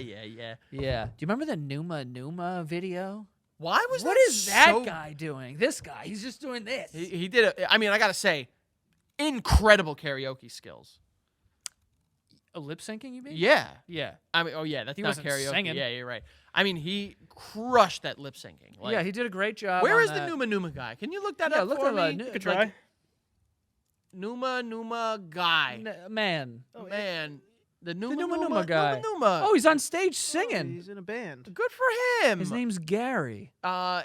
Yeah. Do you remember the Numa video? Why was What that is that so- guy doing? This guy, he's just doing this. He did I mean, I got to say, incredible karaoke skills. Lip syncing, you mean? Yeah. Yeah. I mean, oh yeah, that's He not wasn't karaoke. singing. Yeah, you're right. I mean, he crushed that lip syncing. Like, Yeah, he did a great job. where on is the that. Numa guy? Can you look that Yeah, up look for up, me? Nu- You could like, try. Numa guy. Man. Man, the Numa Numa guy. Numa. Oh, he's on stage singing. He's in a band. Good for him. His name's Gary.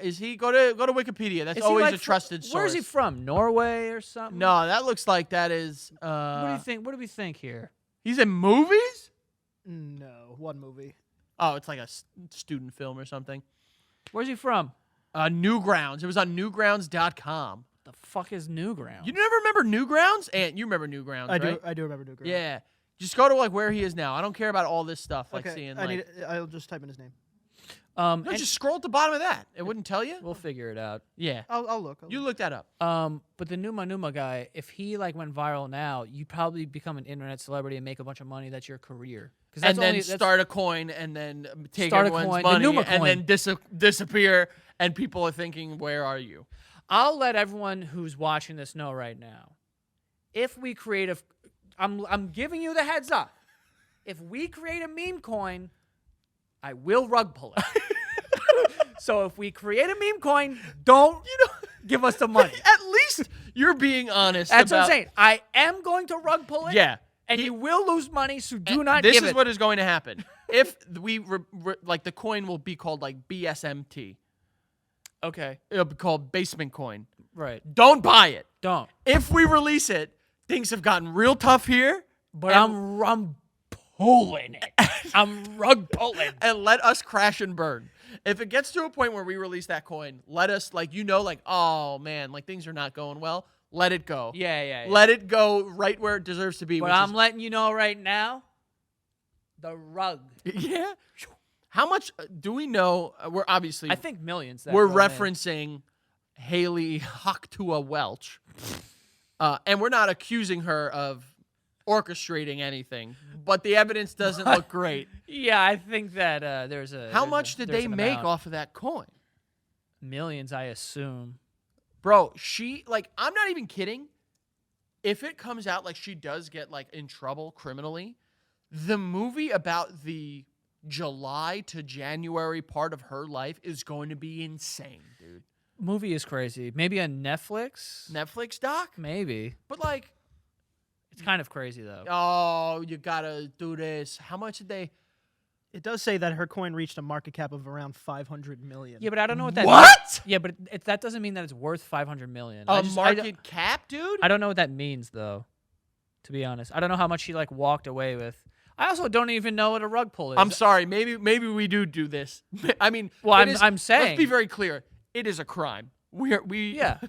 Is he go to Wikipedia? That's Is he always like a trusted source. Where is he from? Norway or something? No, that looks like that is. What do you think? What do we think here? He's in movies. No, one movie. Oh, it's like a student film or something. Where's he from? Newgrounds. It was on Newgrounds.com. The fuck is Newgrounds? You never remember Newgrounds? And you remember Newgrounds, I right? do remember Duke. Yeah. Just go to like where he is now. I don't care about all this stuff. Like Okay. seeing I like. I'll just type in his name. No, and just scroll at the bottom of that. It wouldn't tell you. we'll figure it out. Yeah. I'll look. You look that up. But the Numa guy, if he like went viral now, you probably become an internet celebrity and make a bunch of money. That's your career. 'Cause And that's then only- that's- start a coin and then take Start a everyone's coin, the money Numa and coin. then disappear. And people are thinking, where are you? I'll let everyone who's watching this know right now. If we create a, I'm giving you the heads up. If we create a meme coin, I will rug pull it. So if we create a meme coin, don't give us the money. At least you're being honest. That's what I'm about- saying. I am going to rug pull it. Yeah. And you will lose money, so do not This give is it. what is going to happen. If we like the coin will be called like BSMT. Okay. It'll be called basement coin. Right. Don't buy it. Don't. If we release it, things have gotten real tough here. But And- I'm pulling it. I'm rug pulling. And let us crash and burn. If it gets to a point where we release that coin, let us like oh man, like things are not going well. Let it go. Yeah. Let it go right where it deserves to be. But which I'm letting you know right now, the rug. yeah. How much do we know? We're obviously I think millions. that we're go in. referencing Haley Hocktua Welch, and we're not accusing her of orchestrating anything, but the evidence doesn't look great. Yeah, I think that there's a. How there's much a- did there's they an make amount. off of that coin? Millions, I assume. Bro, she like I'm not even kidding. If it comes out like she does get like in trouble criminally, the movie about the July to January part of her life is going to be insane, dude. Movie is crazy. Maybe on Netflix. Netflix doc? Maybe. But like, It's kind of crazy though. oh, you gotta do this. How much did they? It does say that her coin reached a market cap of around 500 million. Yeah, but I don't know what that. What? Yeah, but that doesn't mean that it's worth 500 million. A I don't- market cap, dude? I don't know what that means though. To be honest, I don't know how much she like walked away with. I also don't even know what a rug pull is. I'm sorry. Maybe we do this. I mean, Well, it is- I'm saying- Let's be very clear. It is a crime. We Yeah.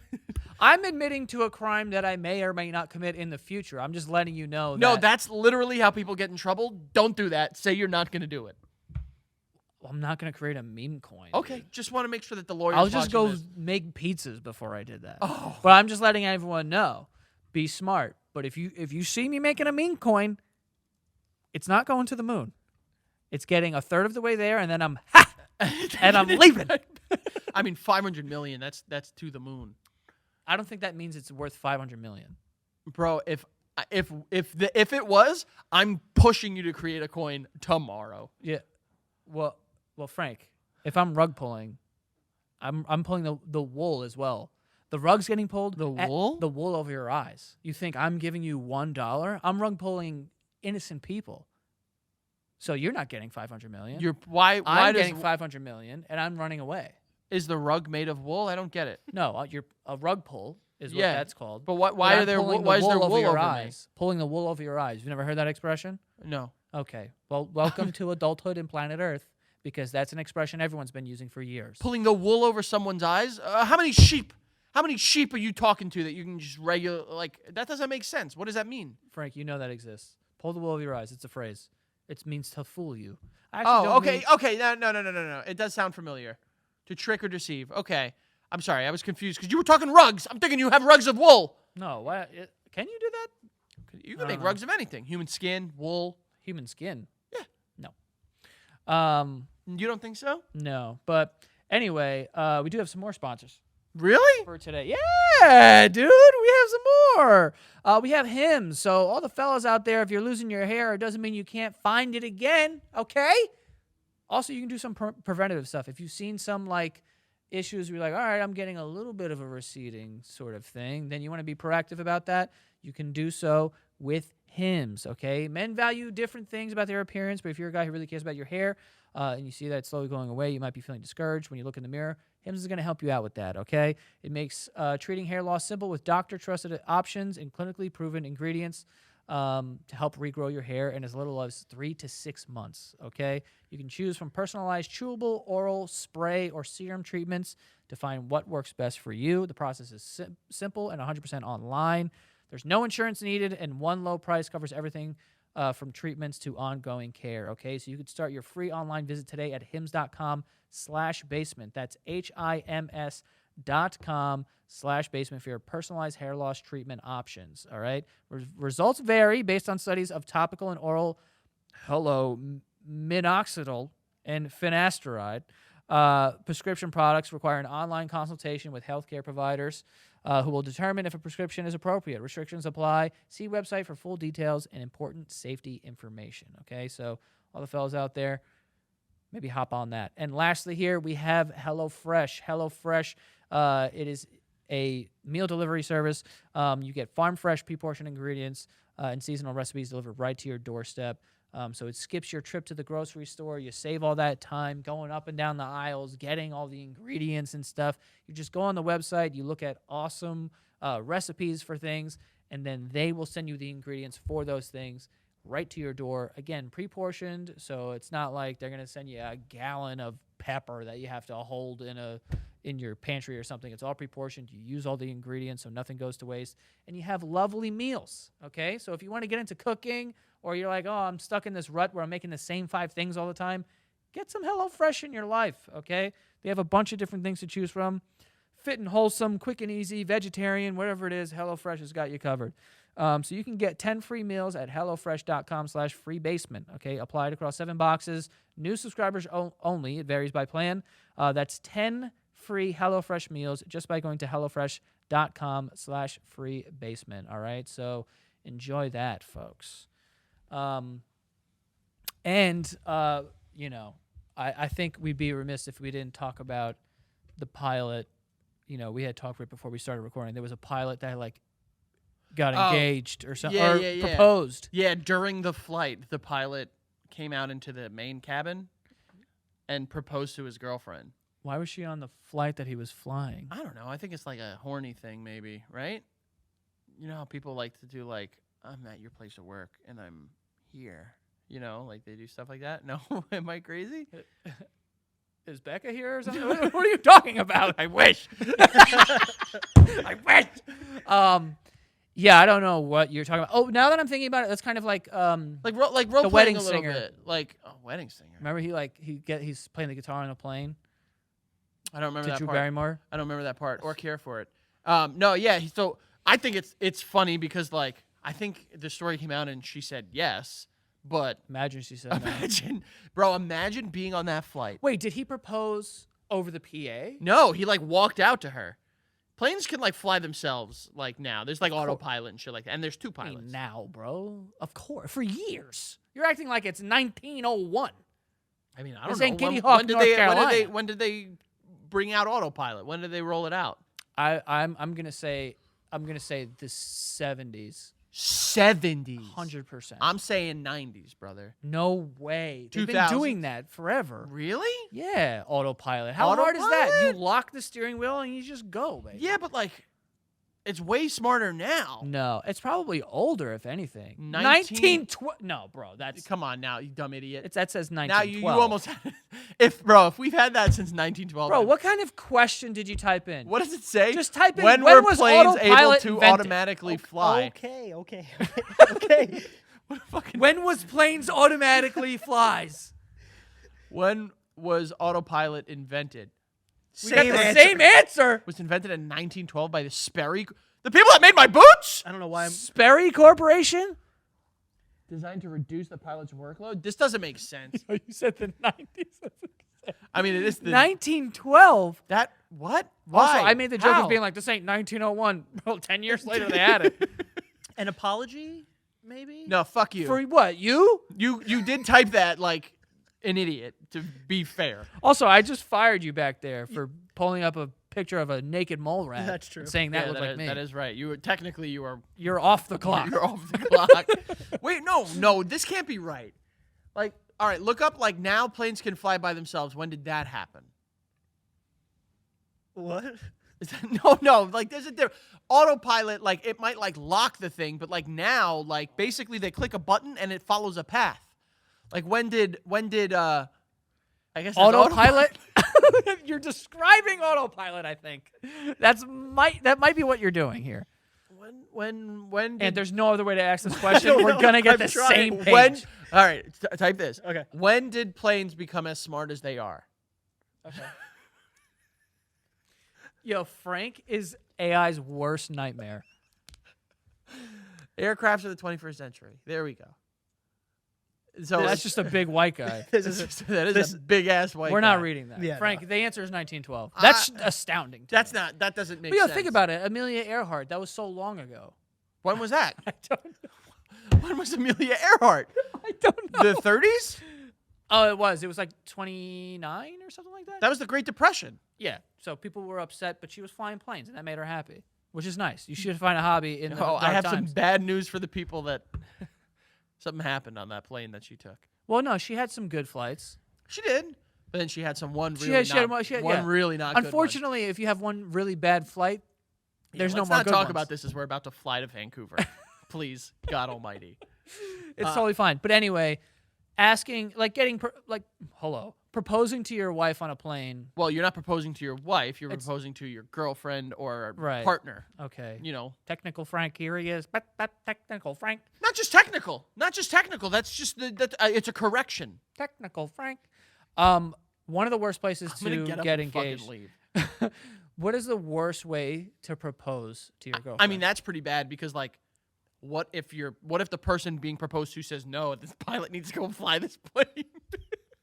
I'm admitting to a crime that I may or may not commit in the future. I'm just letting you know No, that that's literally how people get in trouble. Don't do that. Say you're not going to do it. I'm not going to create a meme coin. Okay, dude. just want to make sure that the lawyers. I'll just go watching this- make pizzas before I did that. Oh. But I'm just letting everyone know. Be smart. But if you see me making a meme coin, it's not going to the moon. It's getting a third of the way there, and then I'm and I'm leaving. I mean, 500 million. That's to the moon, I don't think that means it's worth 500 million. bro. If it was, I'm pushing you to create a coin tomorrow. Yeah. Well, Frank, if I'm rug pulling, I'm pulling the wool as well. The rug's getting pulled. The wool? The wool over your eyes. You think I'm giving you $1? I'm rug pulling innocent people. So you're not getting 500 million. Why I'm does getting 500 million, and I'm running away. is the rug made of wool? I don't get it. No, you're a rug pull is what Yeah, that's called. But why But are I'm there pulling why is there wool your over eyes? Pulling the wool over your eyes. You've never heard that expression? me? No. Okay. Well, welcome to adulthood and planet Earth, because that's an expression everyone's been using for years. Pulling the wool over someone's eyes? How many sheep How many sheep are you talking to that you can just regular like that doesn't make sense. What does that mean? Frank, you know that exists. Pull the wool over your eyes. It's a phrase. It means to fool you. I actually Oh, don't okay, mean- okay. No. It does sound familiar. To trick or deceive. Okay. I'm sorry, I was confused because you were talking rugs. I'm thinking you have rugs of wool. No, what? Can you do that? You I can make don't know. rugs of anything. Human skin, wool. Human skin? Yeah. No. You don't think so? No. But anyway, we do have some more sponsors Really? for today. Yeah, dude, we have some more. We have Hims. So all the fellas out there, if you're losing your hair, it doesn't mean you can't find it again. Okay. Also, you can do some preventative stuff. If you've seen some like issues where you're like, all right, I'm getting a little bit of a receding sort of thing, then you want to be proactive about that. You can do so with Hims, okay? Men value different things about their appearance, but if you're a guy who really cares about your hair and you see that it's slowly going away, you might be feeling discouraged when you look in the mirror. Hims is going to help you out with that, okay? It makes treating hair loss simple with doctor-trusted options and clinically proven ingredients to help regrow your hair in as little as 3 to 6 months, okay? You can choose from personalized chewable, oral, spray, or serum treatments to find what works best for you. The process is simple and 100% online. There's no insurance needed, and one low price covers everything from treatments to ongoing care, okay? So you could start your free online visit today at hims.com/basement. That's HIMS.com/basement for your personalized hair loss treatment options, all right? Results vary based on studies of topical and oral minoxidil and finasteride. Prescription products require an online consultation with healthcare providers who will determine if a prescription is appropriate. Restrictions apply. See website for full details and important safety information. Okay, so all the fellas out there, maybe hop on that. And lastly here, we have HelloFresh. HelloFresh, it is a meal delivery service. You get farm fresh, pre-portioned ingredients and seasonal recipes delivered right to your doorstep. So it skips your trip to the grocery store. You save all that time going up and down the aisles, getting all the ingredients and stuff. You just go on the website, you look at awesome recipes for things, and then they will send you the ingredients for those things right to your door. Again, pre-portioned, so it's not like they're going to send you a gallon of pepper that you have to hold in your pantry or something. It's all pre-portioned. You use all the ingredients so nothing goes to waste, and you have lovely meals, okay? So if you want to get into cooking, or you're like, oh, I'm stuck in this rut where I'm making the same 5 things all the time, get some HelloFresh in your life, okay? They have a bunch of different things to choose from. Fit and wholesome, quick and easy, vegetarian, whatever it is, HelloFresh has got you covered. So you can get 10 free meals at HelloFresh.com/freebasement, okay? Applied across 7 boxes. New subscribers only. It varies by plan. That's 10 free HelloFresh meals just by going to HelloFresh.com/freebasement, all right? So enjoy that, folks. You know, I think we'd be remiss if we didn't talk about the pilot. You know, we had talked right before we started recording. There was a pilot that like got engaged or something, or proposed. Yeah, during the flight, the pilot came out into the main cabin and proposed to his girlfriend. Why was she on the flight that he was flying? I don't know. I think it's like a horny thing, maybe, right? You know how people like to do like, I'm at your place of work and I'm here. You know, like they do stuff like that. No, am I crazy? Is Becca here or something? What are you talking about? I wish. I wish. Yeah, I don't know what you're talking about. Oh, now that I'm thinking about it, that's kind of like like role The playing Wedding a little Singer. bit. Like wedding singer. remember he's playing the guitar on a plane I don't remember to that Drew part. Barrymore. I don't remember that part or care for it. No, yeah. So I think it's funny because like I think the story came out and she said yes, but Imagine she said no. imagine being on that flight. Wait, did he propose over the PA? No, he like walked out to her. Planes can like fly themselves like now. There's like autopilot and shit like that, and there's 2 I pilots. mean, now, bro. Of course. For years. You're acting like it's 1901. I mean, I This don't know. ain't Kitty Hawk, North Carolina. When did they bring out autopilot? When did they roll it out? I'm gonna say the 70s. 70s. 100%. I'm saying 90s, brother. No way. They've been 2000s. doing that forever. Really? Yeah, autopilot. How hard is that? You Autopilot? lock the steering wheel and you just go, baby. Yeah, but like, It's way smarter now. No, it's probably older, if anything. 1912. No, bro, that's Come on now, you dumb idiot. that says 1912. Now you almost had if we've had that since 1912. Bro, what kind of question did you type in? What does it say? Just type in, when when were was planes able autopilot to invented? automatically fly? Okay. Okay. What a fucking When was planes automatically flies? When was autopilot invented? We got the same answer. It was invented in 1912 by the Sperry, the people that made my boots. I don't know why I'm. Sperry Corporation? Designed to reduce the pilot's workload. This doesn't make sense. You said the 90s. I mean, it is the 1912. that what? Why? Also, I made the joke How? of being like, this ain't 1901. Well, 10 years later, they had it. An apology, maybe? No, fuck you. For what? You? You did type that like an idiot. To be fair, Also, I just fired you back there for pulling up a picture of a naked mole rat. That's true. And saying that Yeah, looked like is, me. that is right. You were technically you were You're off the clock. You're off the clock. Wait, no, this can't be right. Like, all right, look up like now planes can fly by themselves. When did that happen? What? Is that, no, like there's a difference. Autopilot, like it might like lock the thing, but like now, like basically they click a button and it follows a path. Like when did I guess that's Autopilot? You're describing autopilot, I think. That might be what you're doing here. When did, And there's no other way to ask this question. don't We're know. going to get I'm the trying. same page. when all right, type this. Okay. When did planes become as smart as they are? Yo, Frank is AI's worst nightmare. Aircrafts of the 21st century. There we go. So That's just a big white guy. This is that is a big ass white. We're guy. not reading that. Yeah, Frank, no. the answer is 1912. That's astounding. to That's me. not. That doesn't make But yo, sense. think about it. Amelia Earhart, that was so long ago. When was that? I don't know. When was Amelia Earhart? I don't know. The 30s? Oh, it was. It was like 29 or something like that. That was the Great Depression. Yeah. So people were upset, but she was flying planes, and that made her happy, which is nice. You should find a hobby in the Oh, dark I have times. some bad news for the people that something happened on that plane that she took. Well, no, she had some good flights. She did, but then she had some one She really had- she had not, one- she had- one yeah. really not good one. Unfortunately, if you have one really bad flight, there's no let's more not good talk ones. about this as we're about to fly to Vancouver. Please, God Almighty. It's totally fine. But anyway, asking, like, proposing to your wife on a plane. Well, you're not proposing to your wife. You're It's- proposing to your girlfriend or Right. partner. Okay. You know, Technical Frank, here he is. But technical Frank. not just technical. Not just technical. That's just it's a correction. Technical Frank. One of the worst places I'm gonna to get up get and fucking engaged. leave. What is the worst way to propose to your girlfriend? I mean, that's pretty bad because like, what if the person being proposed to says no? This pilot needs to go fly this plane.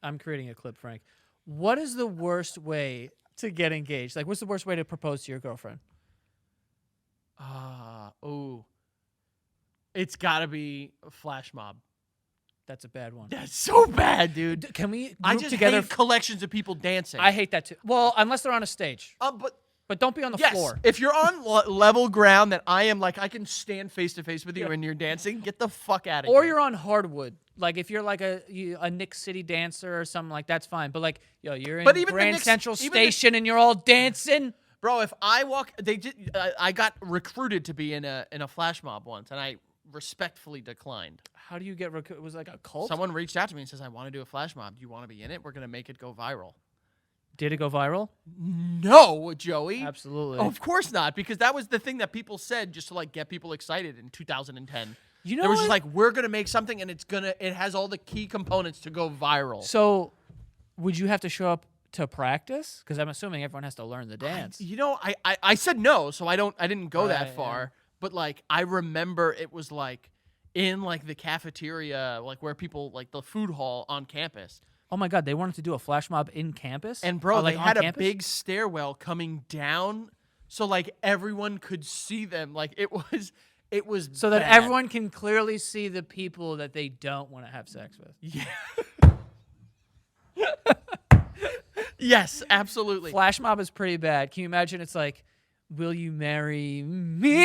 I'm creating a clip, Frank. What is the worst way to get engaged? Like, what's the worst way to propose to your girlfriend? It's gotta be a flash mob. That's a bad one. That's so bad, dude. Can we group I just together? hate collections of people dancing. I hate that too. Well, unless they're on a stage, but but don't be on the yes, floor. if you're on level ground that I am, like I can stand face to face with you and you're dancing, get the fuck out of here. Or you're on hardwood. Like if you're like a Nick City dancer or something like that's fine. But like you're in But even the Grand Knicks- Central even the- Station and you're all dancing. Bro, if I walk, I got recruited to be in a flash mob once, and I respectfully declined. How do you get? It was like a cult. Someone reached out to me and says, "I want to do a flash mob. Do you want to be in it? We're gonna make it go viral." Did it go viral? No, Joey. Absolutely. Oh, of course not, because that was the thing that people said just to like get people excited in 2010. You know It was what? just like, we're gonna make something and it has all the key components to go viral. So, would you have to show up to practice? Because I'm assuming everyone has to learn the dance. You know, I said no, so I didn't go Right, that far. But like I remember it was like in like the cafeteria, like where people like the food hall on campus. Oh my God, they wanted to do a flash mob in campus? And bro, Or, like, they on had a campus? big stairwell coming down so like everyone could see them. Like it was So that bad. everyone can clearly see the people that they don't want to have sex with. Yeah. Yes, absolutely. Flash mob is pretty bad. Can you imagine? It's like, will you marry me?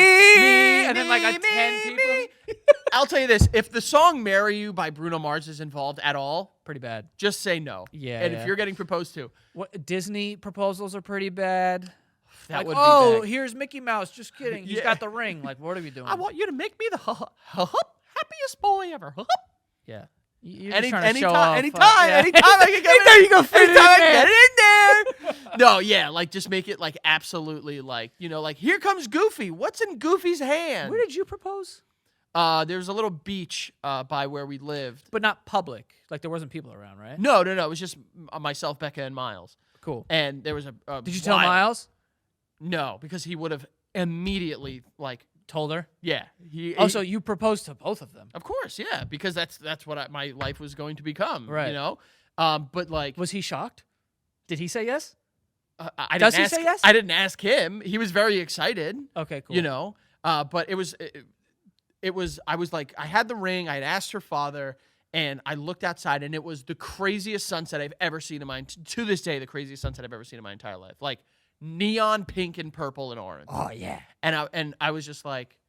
And then like a 10 people. I'll tell you this, if the song Marry You by Bruno Mars is involved at all, Pretty bad. just say no. Yeah, And yeah. if you're getting proposed to, What Disney proposals are pretty bad. That Like, would oh, be big. here's Mickey Mouse. Just kidding. He's Yeah. got the ring. Like, what are we doing? I want you to make me the happiest boy ever. yeah. You're just trying to show Anytime, off. anytime, Yeah. anytime I can get Anytime you go fit it anytime I in can there. get it in there. No, yeah, like just make it like absolutely like, like here comes Goofy. What's in Goofy's hand? Where did you propose? There's a little beach by where we lived. But not public. Like, there wasn't people around, right? No. It was just myself, Becca, and Miles. Cool. And there was a Did you tell wild- Miles? No, because he would have immediately like, Told her? yeah. Oh, so you proposed to both of them. Of course, yeah, because that's what my life was going to become. Right. But like, Was he shocked? Did he say yes? I Does didn't he ask, say yes? I didn't ask him. He was very excited. Okay, cool. But it was I was like, I had the ring. I had asked her father, and I looked outside, and it was the craziest sunset I've ever seen in my to this day, the craziest sunset I've ever seen in my entire life. Like neon pink and purple and orange. Oh, yeah. And I was just like,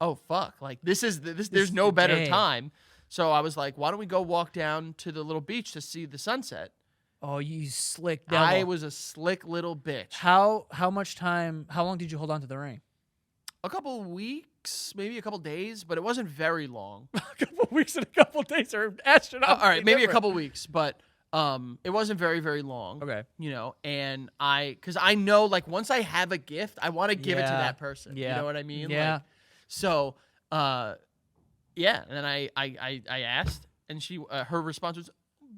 oh fuck, like this. is There's no the better day. time. So I was like, why don't we go walk down to the little beach to see the sunset? Oh, you slick devil. I was a slick little bitch. How long did you hold on to the ring? A couple weeks, maybe a couple days, but it wasn't very long. A couple weeks and a couple days are astronomically All right, maybe a different. couple weeks, but it wasn't very, very long. Okay. And because I know, like, once I have a gift, I want to give it to Yeah. that person. Yeah. You know what I mean? Yeah. Like, so, yeah. And then I asked, and she, her response was,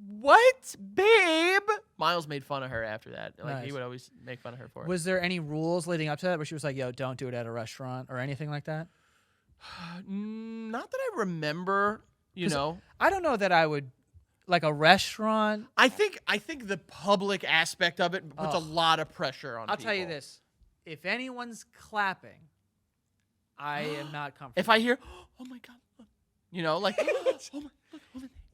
"What, babe?" Miles made fun of her after that. Like, he Nice. would always make fun of her for it. Was there any rules leading up to that where she was like, yo, don't do it at a restaurant or anything like that? Not that I remember. You 'Cause know, I don't know that I would, like a restaurant. I think the public aspect of it puts a Ugh. lot of pressure on. I'll tell you people. this. If anyone's clapping, I am not comfortable. If I hear, "Oh my god," like, "Oh my."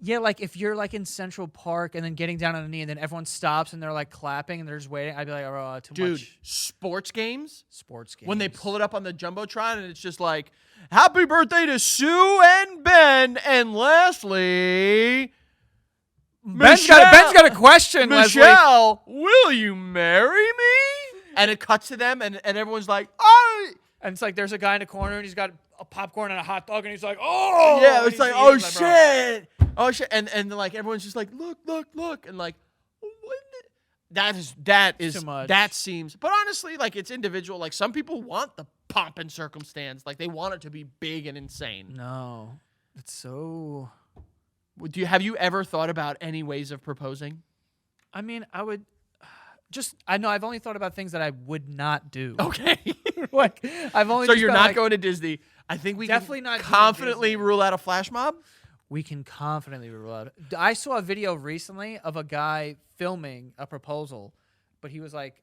Yeah, like if you're like in Central Park and then getting down on a knee and then everyone stops and they're like clapping and they're just waiting, I'd be like, oh, too Dude, much sports games, sports games. when they pull it up on the Jumbotron and it's just like, "Happy birthday to Sue and Ben, and lastly, Ben's got a question, Leslie. Michelle, will you marry me?" And it cuts to them and everyone's like, "Oh." And it's like there's a guy in the corner and he's got a popcorn and a hot dog and he's like, oh. Yeah, and it's he's like, eating, "Oh it's like, bro. shit. Oh shit." And like everyone's just like, look. And like, what? That is too much. That seems, but honestly, like it's individual. Like some people want the pomp and circumstance. Like they want it to be big and insane. No, it's so. Have you ever thought about any ways of proposing? I mean, I would I know I've only thought about things that I would not do. Okay. Like I've only So just you're gone, not like, going to Disney. I think we Definitely can not doing confidently Disney. rule out a flash mob. We can confidently rule out. I saw a video recently of a guy filming a proposal, but he was like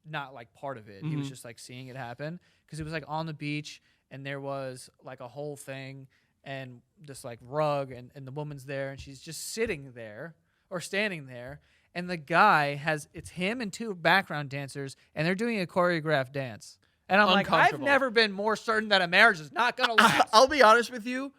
not like part of it. He was just like seeing it happen because it was like on the beach and there was like a whole thing and this like rug and the woman's there and she's just sitting there or standing there and the guy it's him and two background dancers and they're doing a choreographed dance. And I'm like, I've Uncomfortable. never been more certain that a marriage is not gonna last. I'll be honest with you.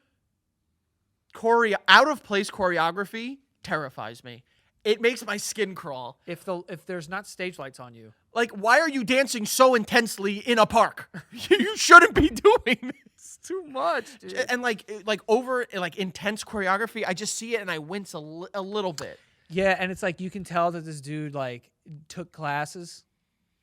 Out of place choreography terrifies me. It makes my skin crawl. If there's not stage lights on you. Like, why are you dancing so intensely in a park? You shouldn't be doing this. Too much, dude. And like over like intense choreography, I just see it and I wince a little bit. Yeah, and it's like you can tell that this dude like took classes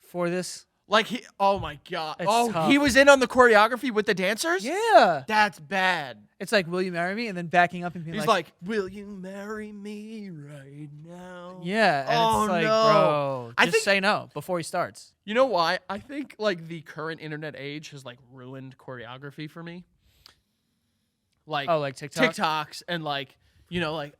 for this. Like oh my god. It's Oh, tough. he was in on the choreography with the dancers? Yeah. That's bad. It's like, will you marry me? And then backing up and being He's like, like, "Will you marry me right now?" yeah. And Oh, it's like, no. bro, I just think- say no before he starts. You know why? I think like the current internet age has like ruined choreography for me. Like Oh, like TikTok? TikToks and like, like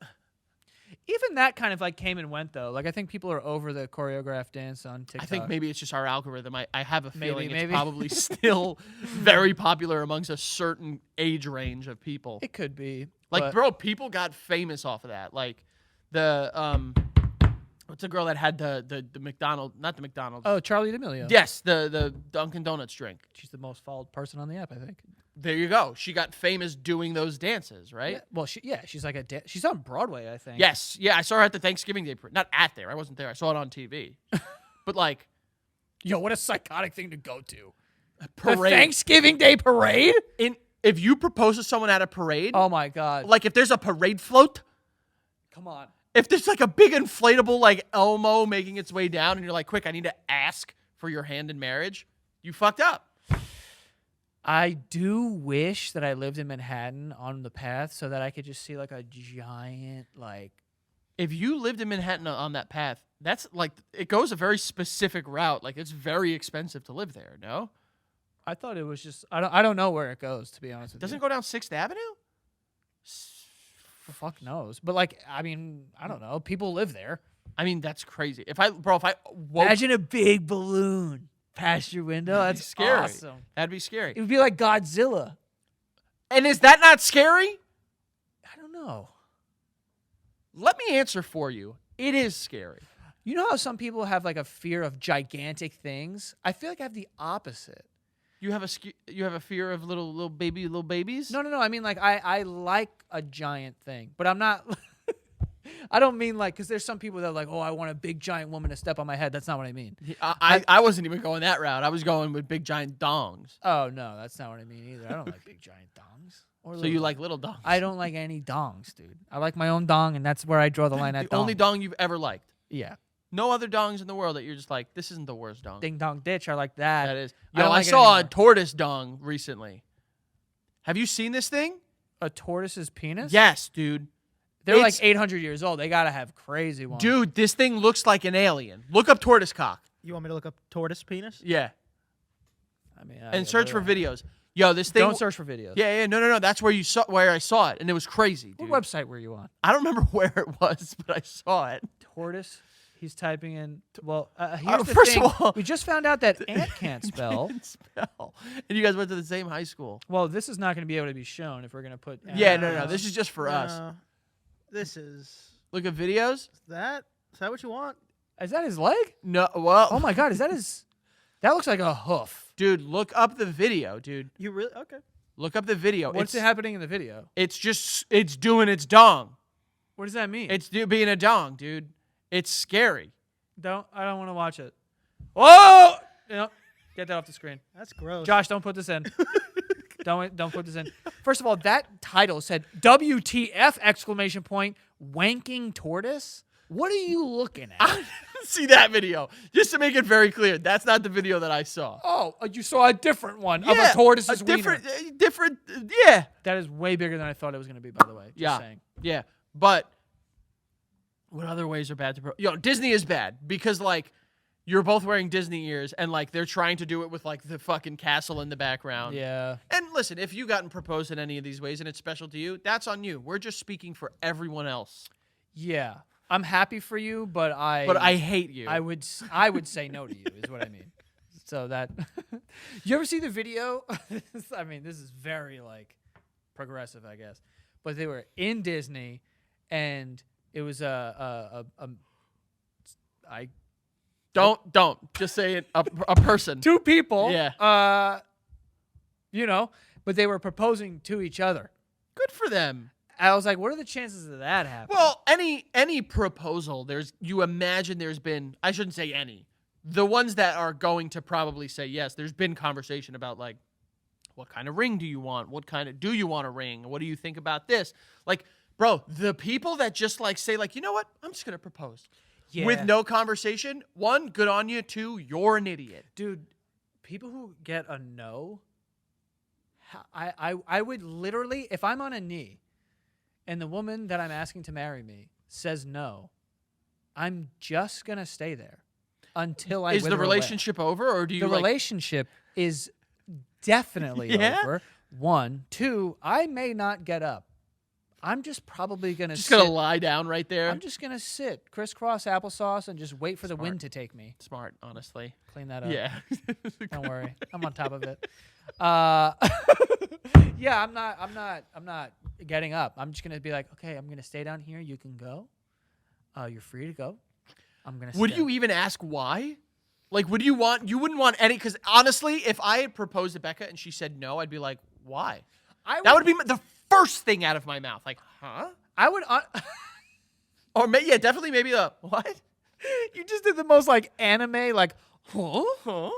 Even that kind of like came and went though. Like I think people are over the choreographed dance on TikTok. I think maybe it's just our algorithm. I have a feeling Maybe. it's probably still very popular amongst a certain age range of people. it could be. Like, but- bro, people got famous off of that. Like the what's the girl that had the McDonald's, not the McDonald's. Oh, Charlie D'Amelio. Yes, the Dunkin' Donuts drink. She's the most followed person on the app, I think. There you go. She got famous doing those dances, right? Yeah. Well, she's like she's on Broadway, I think. Yes. Yeah, I saw her at the Thanksgiving Day. Not at there. I wasn't there. I saw it on TV. But like, Yo, what a psychotic thing to go to. The Parade. Thanksgiving Day parade? If you propose to someone at a parade, Oh my god. like if there's a parade float, Come on. if there's like a big inflatable like Elmo making its way down, and you're like, quick, I need to ask for your hand in marriage, you fucked up. I do wish that I lived in Manhattan on the path so that I could just see like a giant like If you lived in Manhattan on that path, that's like it goes a very specific route. Like it's very expensive to live there. No, I thought it was just I don't know where it goes, to be honest with doesn't you. it go down 6th Avenue? The fuck knows. But like I mean, I don't know. People live there. I mean, that's crazy. If I woke, Imagine a big balloon past your window. That'd be That's scary. awesome. That'd be scary. It would be like Godzilla. And is that not scary? I don't know. Let me answer for you. It is scary. You know how some people have like a fear of gigantic things? I feel like I have the opposite. You have a fear of little babies? No. I mean, like, I like a giant thing, but I'm not. I don't mean like, because there's some people that are like, oh, I want a big giant woman to step on my head. That's not what I mean. I wasn't even going that route. I was going with big giant dongs. Oh, no, that's not what I mean either. I don't like big giant dongs. Or So little you dongs. like little dongs? I don't like any dongs, dude. I like my own dong, and that's where I draw the line at The only dong you've ever liked. Yeah. No other dongs in the world that you're just like, this isn't the worst dong. Ding dong ditch. I like that. That is. I Yo, don't I like it saw a anymore. tortoise dong recently. Have you seen this thing? A tortoise's penis? Yes, dude. They're like It's- 800 years old. They got to have crazy ones. Dude, this thing looks like an alien. Look up tortoise cock. You want me to look up tortoise penis? Yeah. I mean, And search for videos. Yo, this thing. Don't search for videos. Yeah, no. That's where I saw it, and it was crazy, dude. What website were you on? I don't remember where it was, but I saw it. Tortoise. He's typing in. Well, here's the first thing. of all- We just found out that ant can't spell. Didn't spell. And you guys went to the same high school. Well, this is not going to be able to be shown if we're going to put. Yeah, no. This is just for us. No. This is Look at videos. that. Is that what you want? Is that his leg? No, well, Oh my God! Is that his? That looks like a hoof. dude, look up the video, dude. You really okay? Look up the video. What's it's happening in the video? it's doing its dong. What does that mean? It's being a dong, dude. It's scary. I don't want to watch it. Whoa! No, get that off the screen. That's gross. Josh, don't put this in. Don't put this in. First of all, that title said WTF exclamation point wanking tortoise. What are you looking at? See that video. Just to make it very clear, that's not the video that I saw. Oh, you saw a different one of a tortoise's wiener. different, yeah. That is way bigger than I thought it was going to be, by the way. Just Yeah. saying. Yeah, but what other ways are bad to Disney is bad because like you're both wearing Disney ears and like they're trying to do it with like the fucking castle in the background. Yeah. And listen, if you gotten proposed in any of these ways and it's special to you, that's on you. We're just speaking for everyone else. Yeah. I'm happy for you, but I hate you. I would say no to you is what I mean. So that you ever see the video? I mean, this is very like progressive, I guess. But they were in Disney and it was Don't just say it. A person. two people. Yeah. You know, but they were proposing to each other. Good for them. I was like, what are the chances of that happening? Well, any proposal, you imagine there's been, I shouldn't say any. The ones that are going to probably say yes, there's been conversation about like, what kind of ring do you want? Do you want a ring? What do you think about this? Like, bro, the people that just like say like, you know what? I'm just going to propose. Yeah. With no conversation. One, good on you. Two, you're an idiot. Dude, people who get a no, I would literally, if I'm on a knee and the woman that I'm asking to marry me says no, I'm just going to stay there until I Is the wither away. relationship over or do you The like, relationship is definitely Yeah? over. One. Two, I may not get up. I'm just probably going to just sit. going to lie down right there? I'm just going to sit, crisscross applesauce, and just wait for the Smart. wind to take me. Smart, honestly. Clean that up. Yeah. Don't worry, I'm on top of it. Yeah, I'm not getting up. I'm just gonna be like, okay, I'm gonna stay down here. You can go. You're free to go. I'm gonna. Would stay. you even ask why? Like, you wouldn't want any, because honestly, if I had proposed to Becca and she said no, I'd be like, why? That would be the first thing out of my mouth. Like, huh? I would. Or yeah, definitely maybe the, what? You just did the most like anime, like, Huh?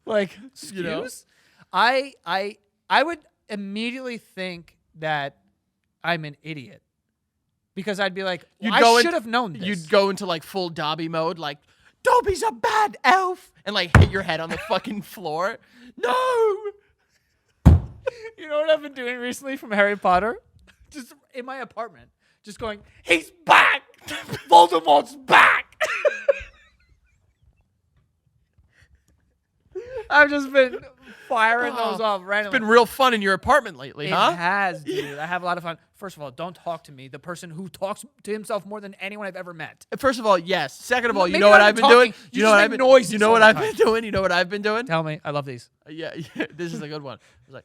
Like, You know? excuse? I would immediately think that I'm an idiot because I'd be like, You'd I go should have known this. You'd go into like full Dobby mode, like Dobby's a bad elf, and like hit your head on the fucking floor. No. You know what I've been doing recently from Harry Potter? Just in my apartment, just going, he's back! Voldemort's back! I've just been firing those off randomly. It's been real fun in your apartment lately, It huh? has, dude. I have a lot of fun. First of all, don't talk to me, the person who talks to himself more than anyone I've ever met. First of all, yes. Second of all, you Maybe know what not I've even been doing? talking, You you know just what make I've been noises You know all what the I've time. been doing? You know what I've been doing? Tell me. I love these. Yeah, this is a good one. It's like,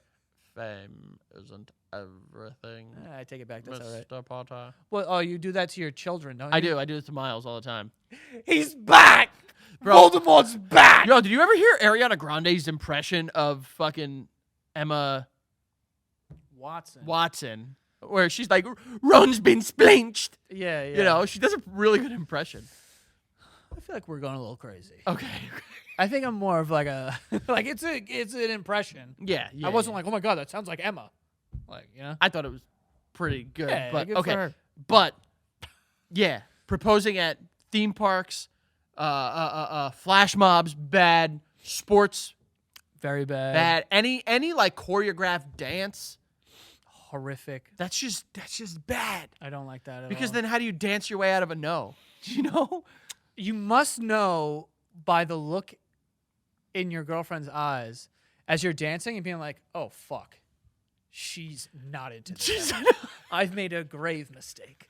fame isn't everything, I take it back. That's all right. Mr. Potter. Well, oh, you do that to your children, don't you? I do. I do this to Miles all the time. He's back! Bro. Voldemort's back! Yo, did you ever hear Ariana Grande's impression of fucking Emma Watson? Where she's like, Ron's been splinched. Yeah, yeah. You know, she does a really good impression. I feel like we're going a little crazy. Okay. I think I'm more of like a like it's an impression. Yeah. I wasn't like, oh my god, that sounds like Emma. Like, you know? I thought it was pretty good. Yeah, but good for okay. her. But yeah, proposing at theme parks, flash mobs, bad. Sports, Very bad. bad. Any like choreographed dance, Horrific. that's just bad. I don't like that at Because all. then how do you dance your way out of a no? You know? You must know by the look in your girlfriend's eyes as you're dancing and being like, oh fuck. She's not into this. I've made a grave mistake.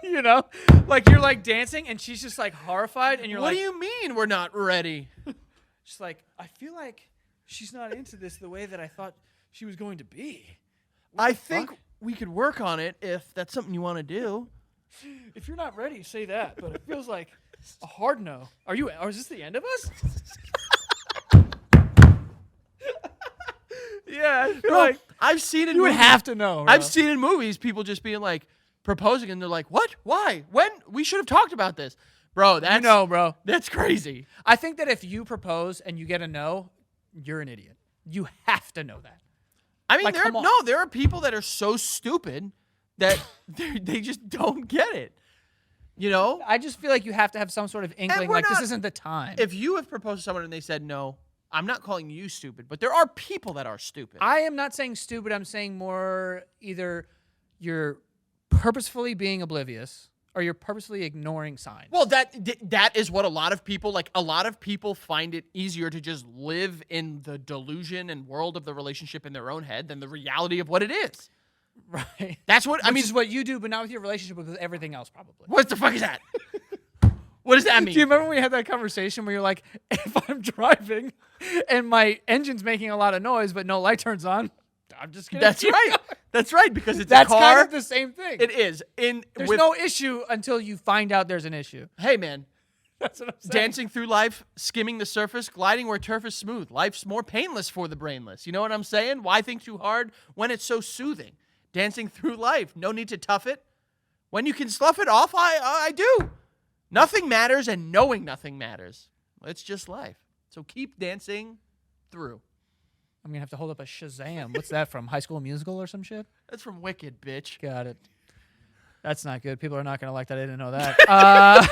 You know? Like you're like dancing and she's just like horrified and you're What like do you mean we're not ready? she's like, I feel like she's not into this the way that I thought she was going to be. I think we could work on it if that's something you want to do. If you're not ready, say that. But it feels like a hard no. Or is this the end of us? Yeah, I feel Bro, like I've seen in you would movies, have to know. Bro. I've seen in movies people just being like proposing and they're like, "What? Why? When? We should have talked about this." Bro, that's bro. that's crazy. I think that if you propose and you get a no, you're an idiot. You have to know that. I mean, Like, come on. there are people that are so stupid that they just don't get it. You know? I just feel like you have to have some sort of inkling. we're Like this not- isn't the time. If you have proposed to someone and they said no, I'm not calling you stupid, but there are people that are stupid. I am not saying stupid. I'm saying more either you're purposefully being oblivious or you're purposefully ignoring signs. Well, that is what a lot of people find it easier to just live in the delusion and world of the relationship in their own head than the reality of what it is. right. That's what I Which mean. is what you do, but not with your relationship, but with everything else, probably. What the fuck is that? What does that mean? Do you remember when we had that conversation where you're like, if I'm driving and my engine's making a lot of noise, but no light turns on, I'm just gonna That's keep right. going. That's right because it's That's a car. kind of the same thing. It is. There's no issue until you find out there's an issue. Hey man, That's what I'm saying. dancing through life, skimming the surface, gliding where turf is smooth. Life's more painless for the brainless. You know what I'm saying? Why think too hard when it's so soothing? Dancing through life, no need to tough it. When you can slough it off, I do. Nothing matters and knowing nothing matters. It's just life. So keep dancing through. I'm gonna have to hold up a Shazam. What's that from? High School Musical or some shit? That's from Wicked, bitch. Got it. That's not good. People are not gonna like that. I didn't know that.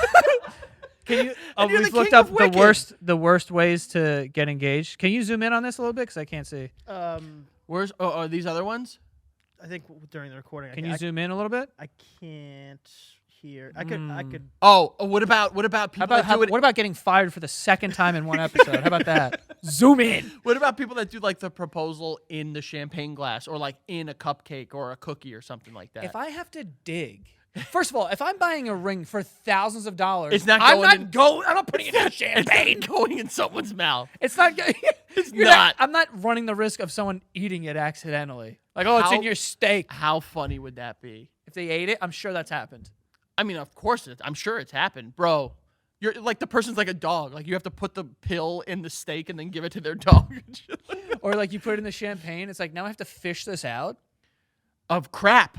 Can you? Oh, And you're we've the looked king up of Wicked. the worst ways to get engaged. Can you zoom in on this a little bit? Because I can't see. Where's are these other ones? I think during the recording, Can you zoom in a little bit? I can't hear. I could. Oh, what about people How that about do it? what about getting fired for the second time in one episode? How about that? Zoom in. What about people that do like the proposal in the champagne glass or like in a cupcake or a cookie or something like that? If I have to dig, first of all, if I'm buying a ring for thousands of dollars, It's not I'm going not in- going. I'm not putting it in It's champagne. not going in someone's mouth. It's not. It's You're not. I'm not running the risk of someone eating it accidentally. Like, oh, it's How- in your steak. How funny would that be? If they ate it, I'm sure that's happened. I mean, of course, I'm sure it's happened, bro. You're like the person's like a dog. Like you have to put the pill in the steak and then give it to their dog. Or like you put it in the champagne. It's like now I have to fish this out. Of crap.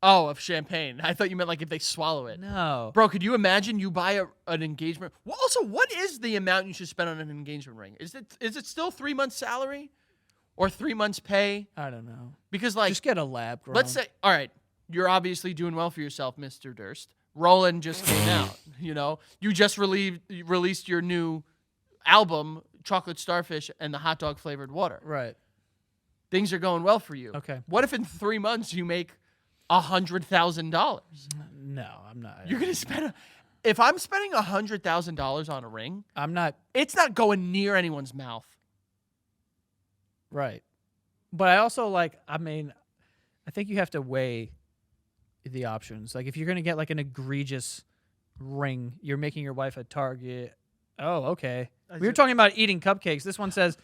Oh, of champagne. I thought you meant like if they swallow it. No. Bro, could you imagine you buy an engagement? Well, also, what is the amount you should spend on an engagement ring? Is it still 3 months' salary or 3 months' pay? I don't know. Because like, Just get a lab grown. let's say, all right, you're obviously doing well for yourself, Mr. Durst. Roland just came out. You know, you just released your new album, Chocolate Starfish and the hot dog flavored water. Right. Things are going well for you. Okay. What if in 3 months you make $100,000? No, I'm not. You're gonna spend. If I'm spending $100,000 on a ring, I'm not. it's not going near anyone's mouth. Right. But I also like, I mean, I think you have to weigh the options. Like if you're going to get like an egregious ring, you're making your wife a target. Oh, okay. We were talking about eating cupcakes. This one says,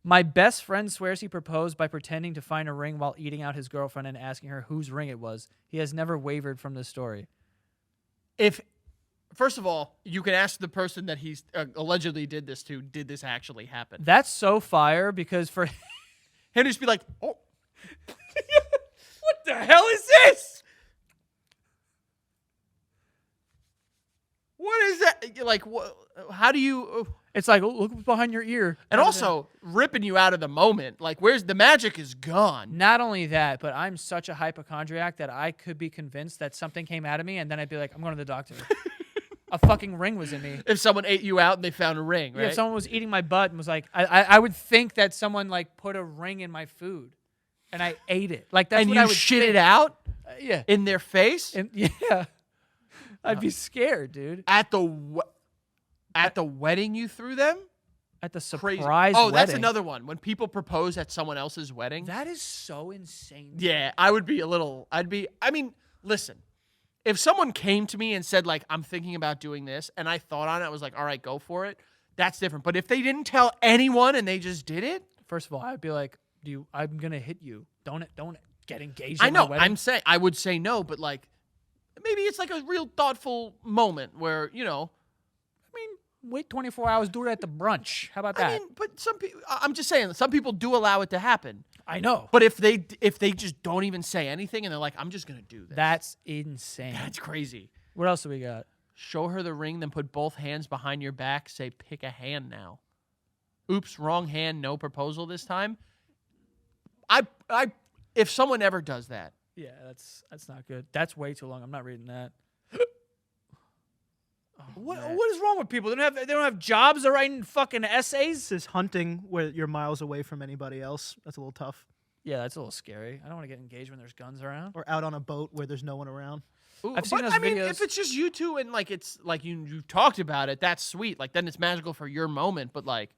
my best friend swears he proposed by pretending to find a ring while eating out his girlfriend and asking her whose ring it was. He has never wavered from this story. If, first of all, you can ask the person that he's allegedly did this to, did this actually happen? That's so fire because for And just be like, oh, what the hell is this? what is that? You're like, what? How do you? It's like, oh, look behind your ear. And also ripping you out of the moment. Like, where's the magic is gone. Not only that, but I'm such a hypochondriac that I could be convinced that something came out of me and then I'd be like, I'm going to the doctor. A fucking ring was in me. If someone ate you out and they found a ring, Yeah, right? if someone was eating my butt and was like, I would think that someone like put a ring in my food and I ate it. Like that's and what you I would shit think. it out Yeah. in their face And yeah. I'd be scared, dude. at the wedding you threw them. At the Crazy. surprise Oh, wedding. that's another one. When people propose at someone else's wedding. That is so insane. Yeah, I would be a little. I mean, listen. If someone came to me and said like, I'm thinking about doing this, and I thought on it, I was like, all right, go for it. That's different. But if they didn't tell anyone and they just did it, First of all, I'd be like, I'm gonna hit you. Don't get engaged. I at my know. wedding. I'm saying I would say no, but like, maybe it's like a real thoughtful moment where Wait 24 hours, do it at the brunch. How about that? I mean, but some people. I'm just saying, some people do allow it to happen. I know. But if they just don't even say anything and they're like, I'm just gonna do this. That's insane. That's crazy. What else do we got? Show her the ring, then put both hands behind your back. Say, pick a hand now. Oops, wrong hand. No proposal this time. If someone ever does that, Yeah, that's not good. That's way too long. I'm not reading that. What is wrong with people? They don't have jobs. They're writing fucking essays. This is hunting where you're miles away from anybody else. That's a little tough. Yeah, that's a little scary. I don't want to get engaged when there's guns around. Or out on a boat where there's no one around. ooh, I've seen but, those I mean, videos. if it's just you two and like it's like you've talked about it, that's sweet. Like then it's magical for your moment. But like,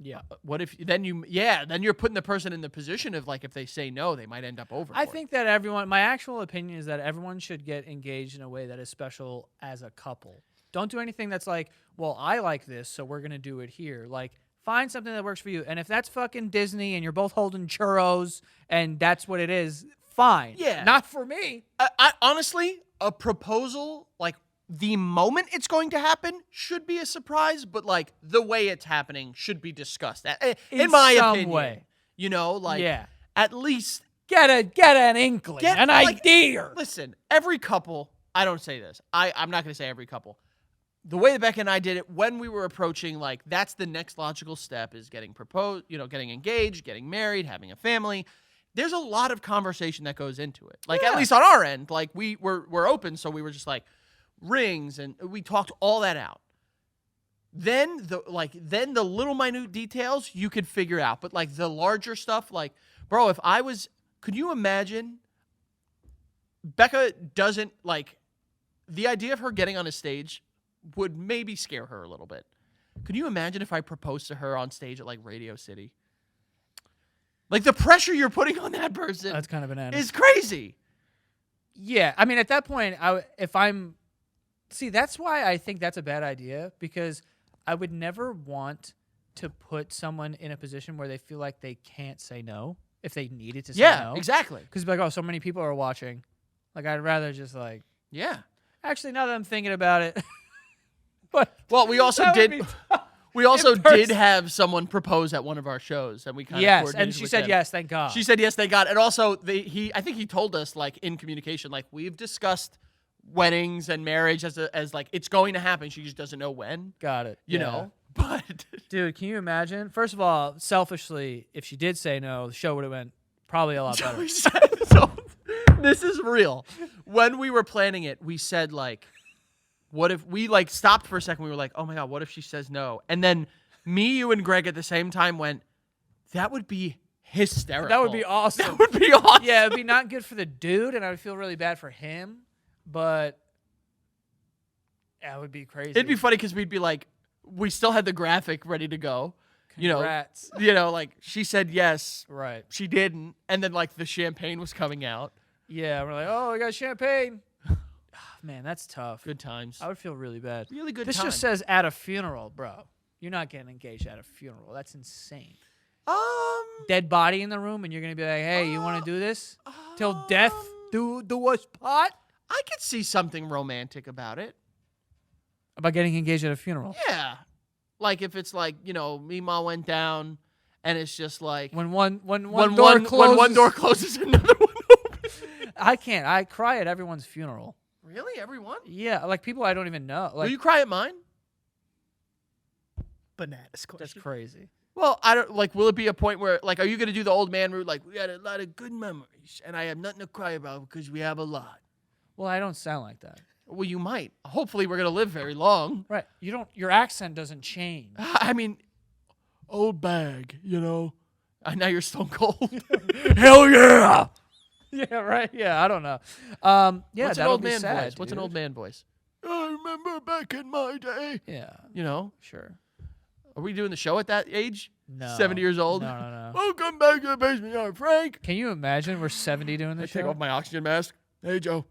Yeah, what if then you're putting the person in the position of like if they say no, they might end up over. I think that my actual opinion is that everyone should get engaged in a way that is special as a couple. Don't do anything that's like, well, I like this, so we're gonna do it here. Like, find something that works for you. And if that's fucking Disney and you're both holding churros and that's what it is, fine. Yeah. Not for me. I honestly, a proposal like the moment it's going to happen should be a surprise, but like the way it's happening should be discussed. In In my some opinion, way. you know, like Yeah. at least Get an inkling, an like, idea. Listen, every couple. I don't say this. I'm not going to say every couple. The way that Becca and I did it when we were approaching, like that's the next logical step is getting proposed, getting engaged, getting married, having a family. There's a lot of conversation that goes into it. Like at least on our end, like we're open, so we were just like rings and we talked all that out. Then the little minute details you could figure out, but like the larger stuff, like bro, could you imagine? Becca doesn't like the idea of her getting on a stage would maybe scare her a little bit. Could you imagine if I proposed to her on stage at like Radio City? Like the pressure you're putting on that person That's kind of bananas. is crazy. Yeah, I mean, at that point, that's why I think that's a bad idea, because I would never want to put someone in a position where they feel like they can't say no if they needed to say Yeah, no. exactly. Because like, oh, so many people are watching. Like, I'd rather just like, Yeah. actually, now that I'm thinking about it, but Well, we also that would did. be We also In person. did have someone propose at one of our shows, and we kind of Yes, and she said them. yes. Thank God. She said yes, thank God. And also, I think he told us, like, in communication, like, we've discussed weddings and marriage as like, it's going to happen. She just doesn't know when, Got it. you Yeah. know? But Dude, can you imagine? First of all, selfishly, if she did say no, the show would have went probably a lot better. we said, so this is real. When we were planning it, we said, like, what if we, like, stopped for a second? We were like, oh my God, what if she says no? And then me, you, and Greg at the same time went, that would be hysterical. That would be awesome. That would be awesome. Yeah, it'd be not good for the dude, and I would feel really bad for him, but that would be crazy. It'd be funny because we'd be like, we still had the graphic ready to go. Congrats. Like, she said yes, Right. she didn't, and then, like, the champagne was coming out. Yeah, we're like, oh, I got champagne. Man, that's tough. Good times. I would feel really bad. Really good This times. just says at a funeral, bro. You're not getting engaged at a funeral. That's insane. Dead body in the room, and you're gonna be like, hey, you want to do this till death do us part? I could see something romantic about it. About getting engaged at a funeral. Yeah. Like, if it's like, Mima went down, and it's just like, When one when door closes, when one door closes, another one opens. I can't. I cry at everyone's funeral. Really? Everyone? Yeah, like people I don't even know. Like Will you cry at mine? Bananas that's question. crazy. Well, I don't, like, will it be a point where, like, are you going to do the old man route? Like, we had a lot of good memories, and I have nothing to cry about because we have a lot. Well, I don't sound like that. Well, you might. Hopefully, we're going to live very long. Right. You don't. Your accent doesn't change. I mean, old bag, Now you're stone cold. Hell yeah! Yeah. Right. Yeah. I don't know. Yeah. What's an that'll old be man sad, voice? What's an dude. old man voice? I remember back in my day. Yeah. Sure. Are we doing the show at that age? No. 70 years old? No. Welcome back to the basement yard, Frank. Can you imagine we're 70 doing I this take show? off my oxygen mask. Hey, Joe.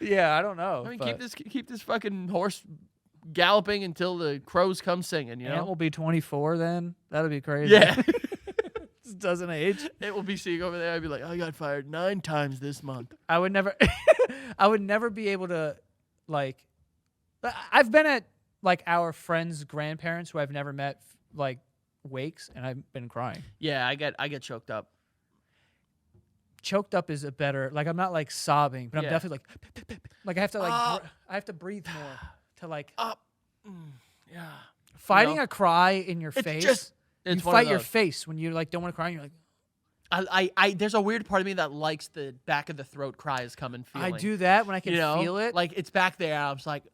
Yeah. I don't know. I mean, but keep this fucking horse galloping until the crows come singing, Ant will be 24 then. That'll be crazy. Yeah. This doesn't age. It will be seeing over there. I'd be like, I got fired 9 times this month. I would never. I would never be able to, like. I've been at like our friends' grandparents who I've never met, like wakes, and I've been crying. Yeah, I get choked up. Choked up is a better. Like I'm not like sobbing, but I'm Yeah. definitely like I have to like I have to breathe more to like Yeah. fighting a cry in your It's face. just- you it's one of fight your those. face when you like don't want to cry. And you're like, I there's a weird part of me that likes the back of the throat cries coming feeling. I do that when I can feel it. Like, it's back there. I was like,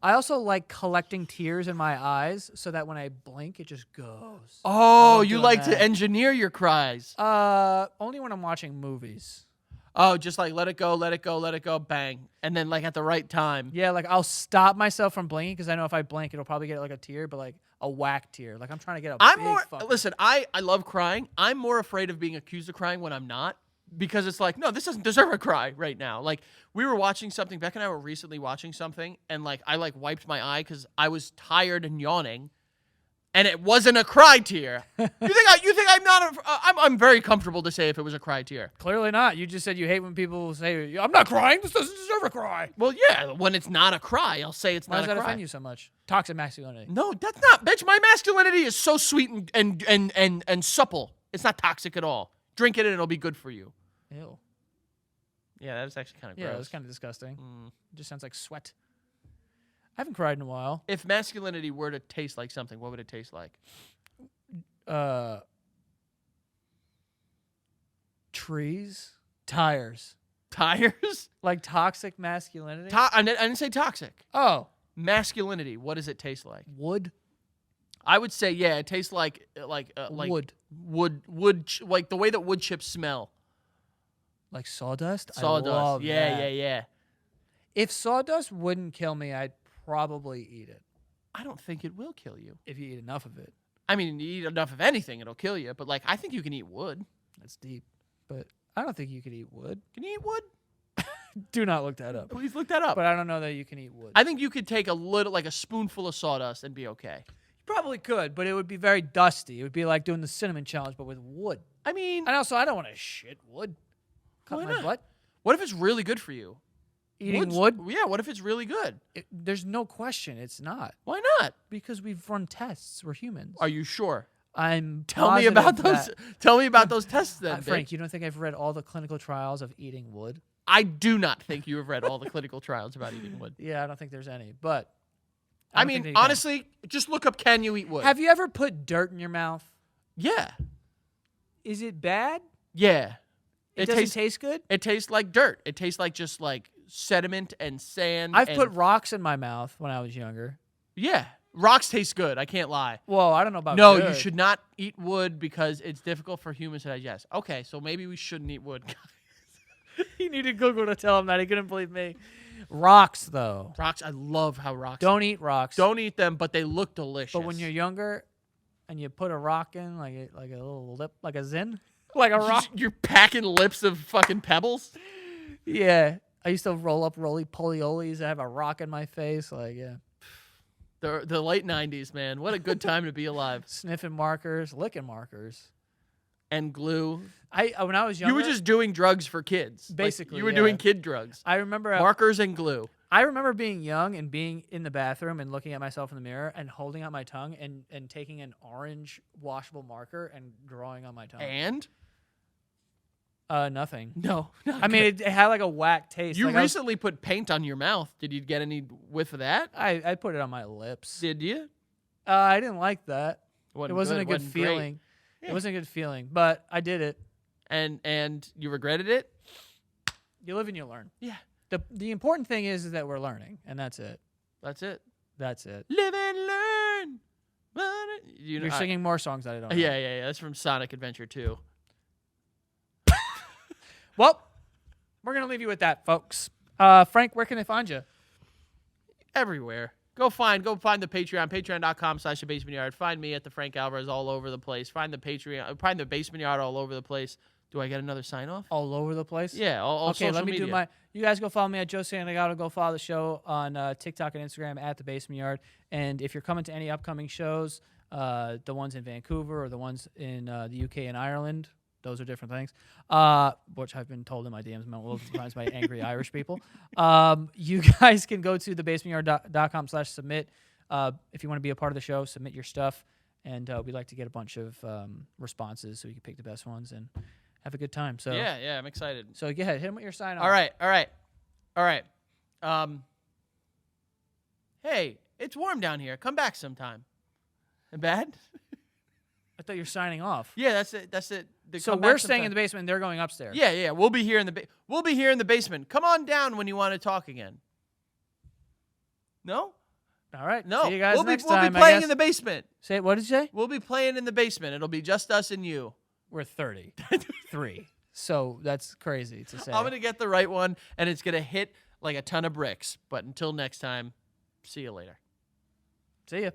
I also like collecting tears in my eyes so that when I blink, it just goes. Oh, I'm you doing like that. to engineer your cries. Only when I'm watching movies. Oh, just like let it go, let it go, let it go, bang. And then, like, at the right time. Yeah, like I'll stop myself from blinking because I know if I blink, it'll probably get like a tear, but like a whack tear. Like I'm trying to get a I'm big more, fucking- listen, I love crying. I'm more afraid of being accused of crying when I'm not. Because it's like, no, this doesn't deserve a cry right now. Like, we were watching something, Beck and I were recently watching something, and like, I like wiped my eye because I was tired and yawning, and it wasn't a cry tear. You think I'm not? I'm very comfortable to say if it was a cry tear. Clearly not. You just said you hate when people say, I'm not crying. This doesn't deserve a cry. Well, yeah, when it's not a cry, I'll say it's Why not does a that cry. offend you so much? Toxic masculinity. No, that's not, bitch. My masculinity is so sweet and supple. It's not toxic at all. Drink it and it'll be good for you. Ew. Yeah, that is actually kind of Yeah, gross. it's kind of disgusting. It just sounds like sweat. I haven't cried in a while. If masculinity were to taste like something, what would it taste like? Trees, tires, Tires? like toxic masculinity. I didn't say toxic. Oh, Masculinity. What does it taste like? wood, I would say, yeah, it tastes like wood, like the way that wood chips smell. like sawdust. Sawdust. I love Yeah, that. yeah, yeah. If sawdust wouldn't kill me, I'd probably eat it. I don't think it will kill you. If you eat enough of it. I mean, you eat enough of anything, it'll kill you. But like, I think you can eat wood. That's deep. But I don't think you could eat wood. Can you eat wood? Do not look that up. Please look that up. But I don't know that you can eat wood. I think you could take a little, like a spoonful of sawdust and be okay. Probably could, but it would be very dusty. It would be like doing the cinnamon challenge, but with wood. I mean, And also, I don't want to shit wood. Cut Why my not? butt. what if it's really good for you? Eating Wood's- wood? Yeah. What if it's really good? There's no question it's not Why not? because we've run tests. We're humans. Are you sure? I'm Tell me positive about those. that- Tell me about those tests then, Vic. Frank, you don't think I've read all the clinical trials of eating wood? I do not think you have read all the clinical trials about eating wood. Yeah, I don't think there's any. But I don't think mean, that you can. honestly, just look up "Can you eat wood?" Have you ever put dirt in your mouth? Yeah. Is it bad? Yeah. It doesn't taste good. It tastes like dirt. It tastes like just like sediment and sand. I've and- put rocks in my mouth when I was younger. Yeah. Rocks taste good. I can't lie. Well, I don't know about No, good. you should not eat wood because it's difficult for humans to digest. Okay, so maybe we shouldn't eat wood. He needed Google to tell him that. He couldn't believe me. Rocks, though. Rocks, I love how rocks. Don't eat rocks. Don't eat them, but they look delicious. But when you're younger, and you put a rock in, like a little lip, like a zin, like a rock. You're packing lips of fucking pebbles. Yeah, I used to roll up roly-poliolies and have a rock in my face, like yeah, The late '90s, man. What a good time to be alive. sniffing markers, licking markers. And glue. When I was younger, You were just doing drugs for kids. Like, Basically, you were yeah. doing kid drugs. I remember Markers and glue. I remember being young and being in the bathroom and looking at myself in the mirror and holding out my tongue and taking an orange washable marker and drawing on my tongue. And Nothing. no, I mean, it had like a whack taste. you like I was- recently put paint on your mouth. Did you get any whiff of that? I put it on my lips. Did you? I didn't like that. It wasn't a good wasn't great. feeling. Yeah. It wasn't a good feeling, but I did it. And you regretted it? You live and you learn. Yeah. The important thing is that we're learning, and that's it. That's it. That's it. Live and learn. You know, You're singing more songs that I don't know. Yeah. That's from Sonic Adventure 2. Well, we're going to leave you with that, folks. Frank, where can they find you? Everywhere. Go find the Patreon, patreon.com/thebasementyard. Find me at the Frank Alvarez all over the place. Find the Patreon, find the Basement Yard all over the place. Do I get another sign off? All over the place? Yeah, all Okay, social let me media. do my. You guys go follow me at Joe Santagato. Go follow the show on TikTok and Instagram at the Basement Yard. And if you're coming to any upcoming shows, the ones in Vancouver or the ones in the UK and Ireland, those are different things. Which I've been told in my DMs multiple times by angry Irish people. You guys can go to thebasementyard.com/submit. If you want to be a part of the show, submit your stuff, and we like to get a bunch of responses so we can pick the best ones and have a good time. So Yeah, I'm excited. So go ahead, hit him with your sign off. All right. Hey, it's warm down here. Come back sometime. Bad? I thought you were signing off. Yeah, that's it. So we're staying in the basement and they're going upstairs. Yeah. We'll be here in the basement. Come on down when you want to talk again. No? All right. No. See you guys we'll next be time. playing I guess. in the basement. Say what did you say? We'll be playing in the basement. It'll be just us and you. We're 33. So that's crazy to say. I'm going to get the right one, and it's going to hit like a ton of bricks. But until next time, see you later. See ya.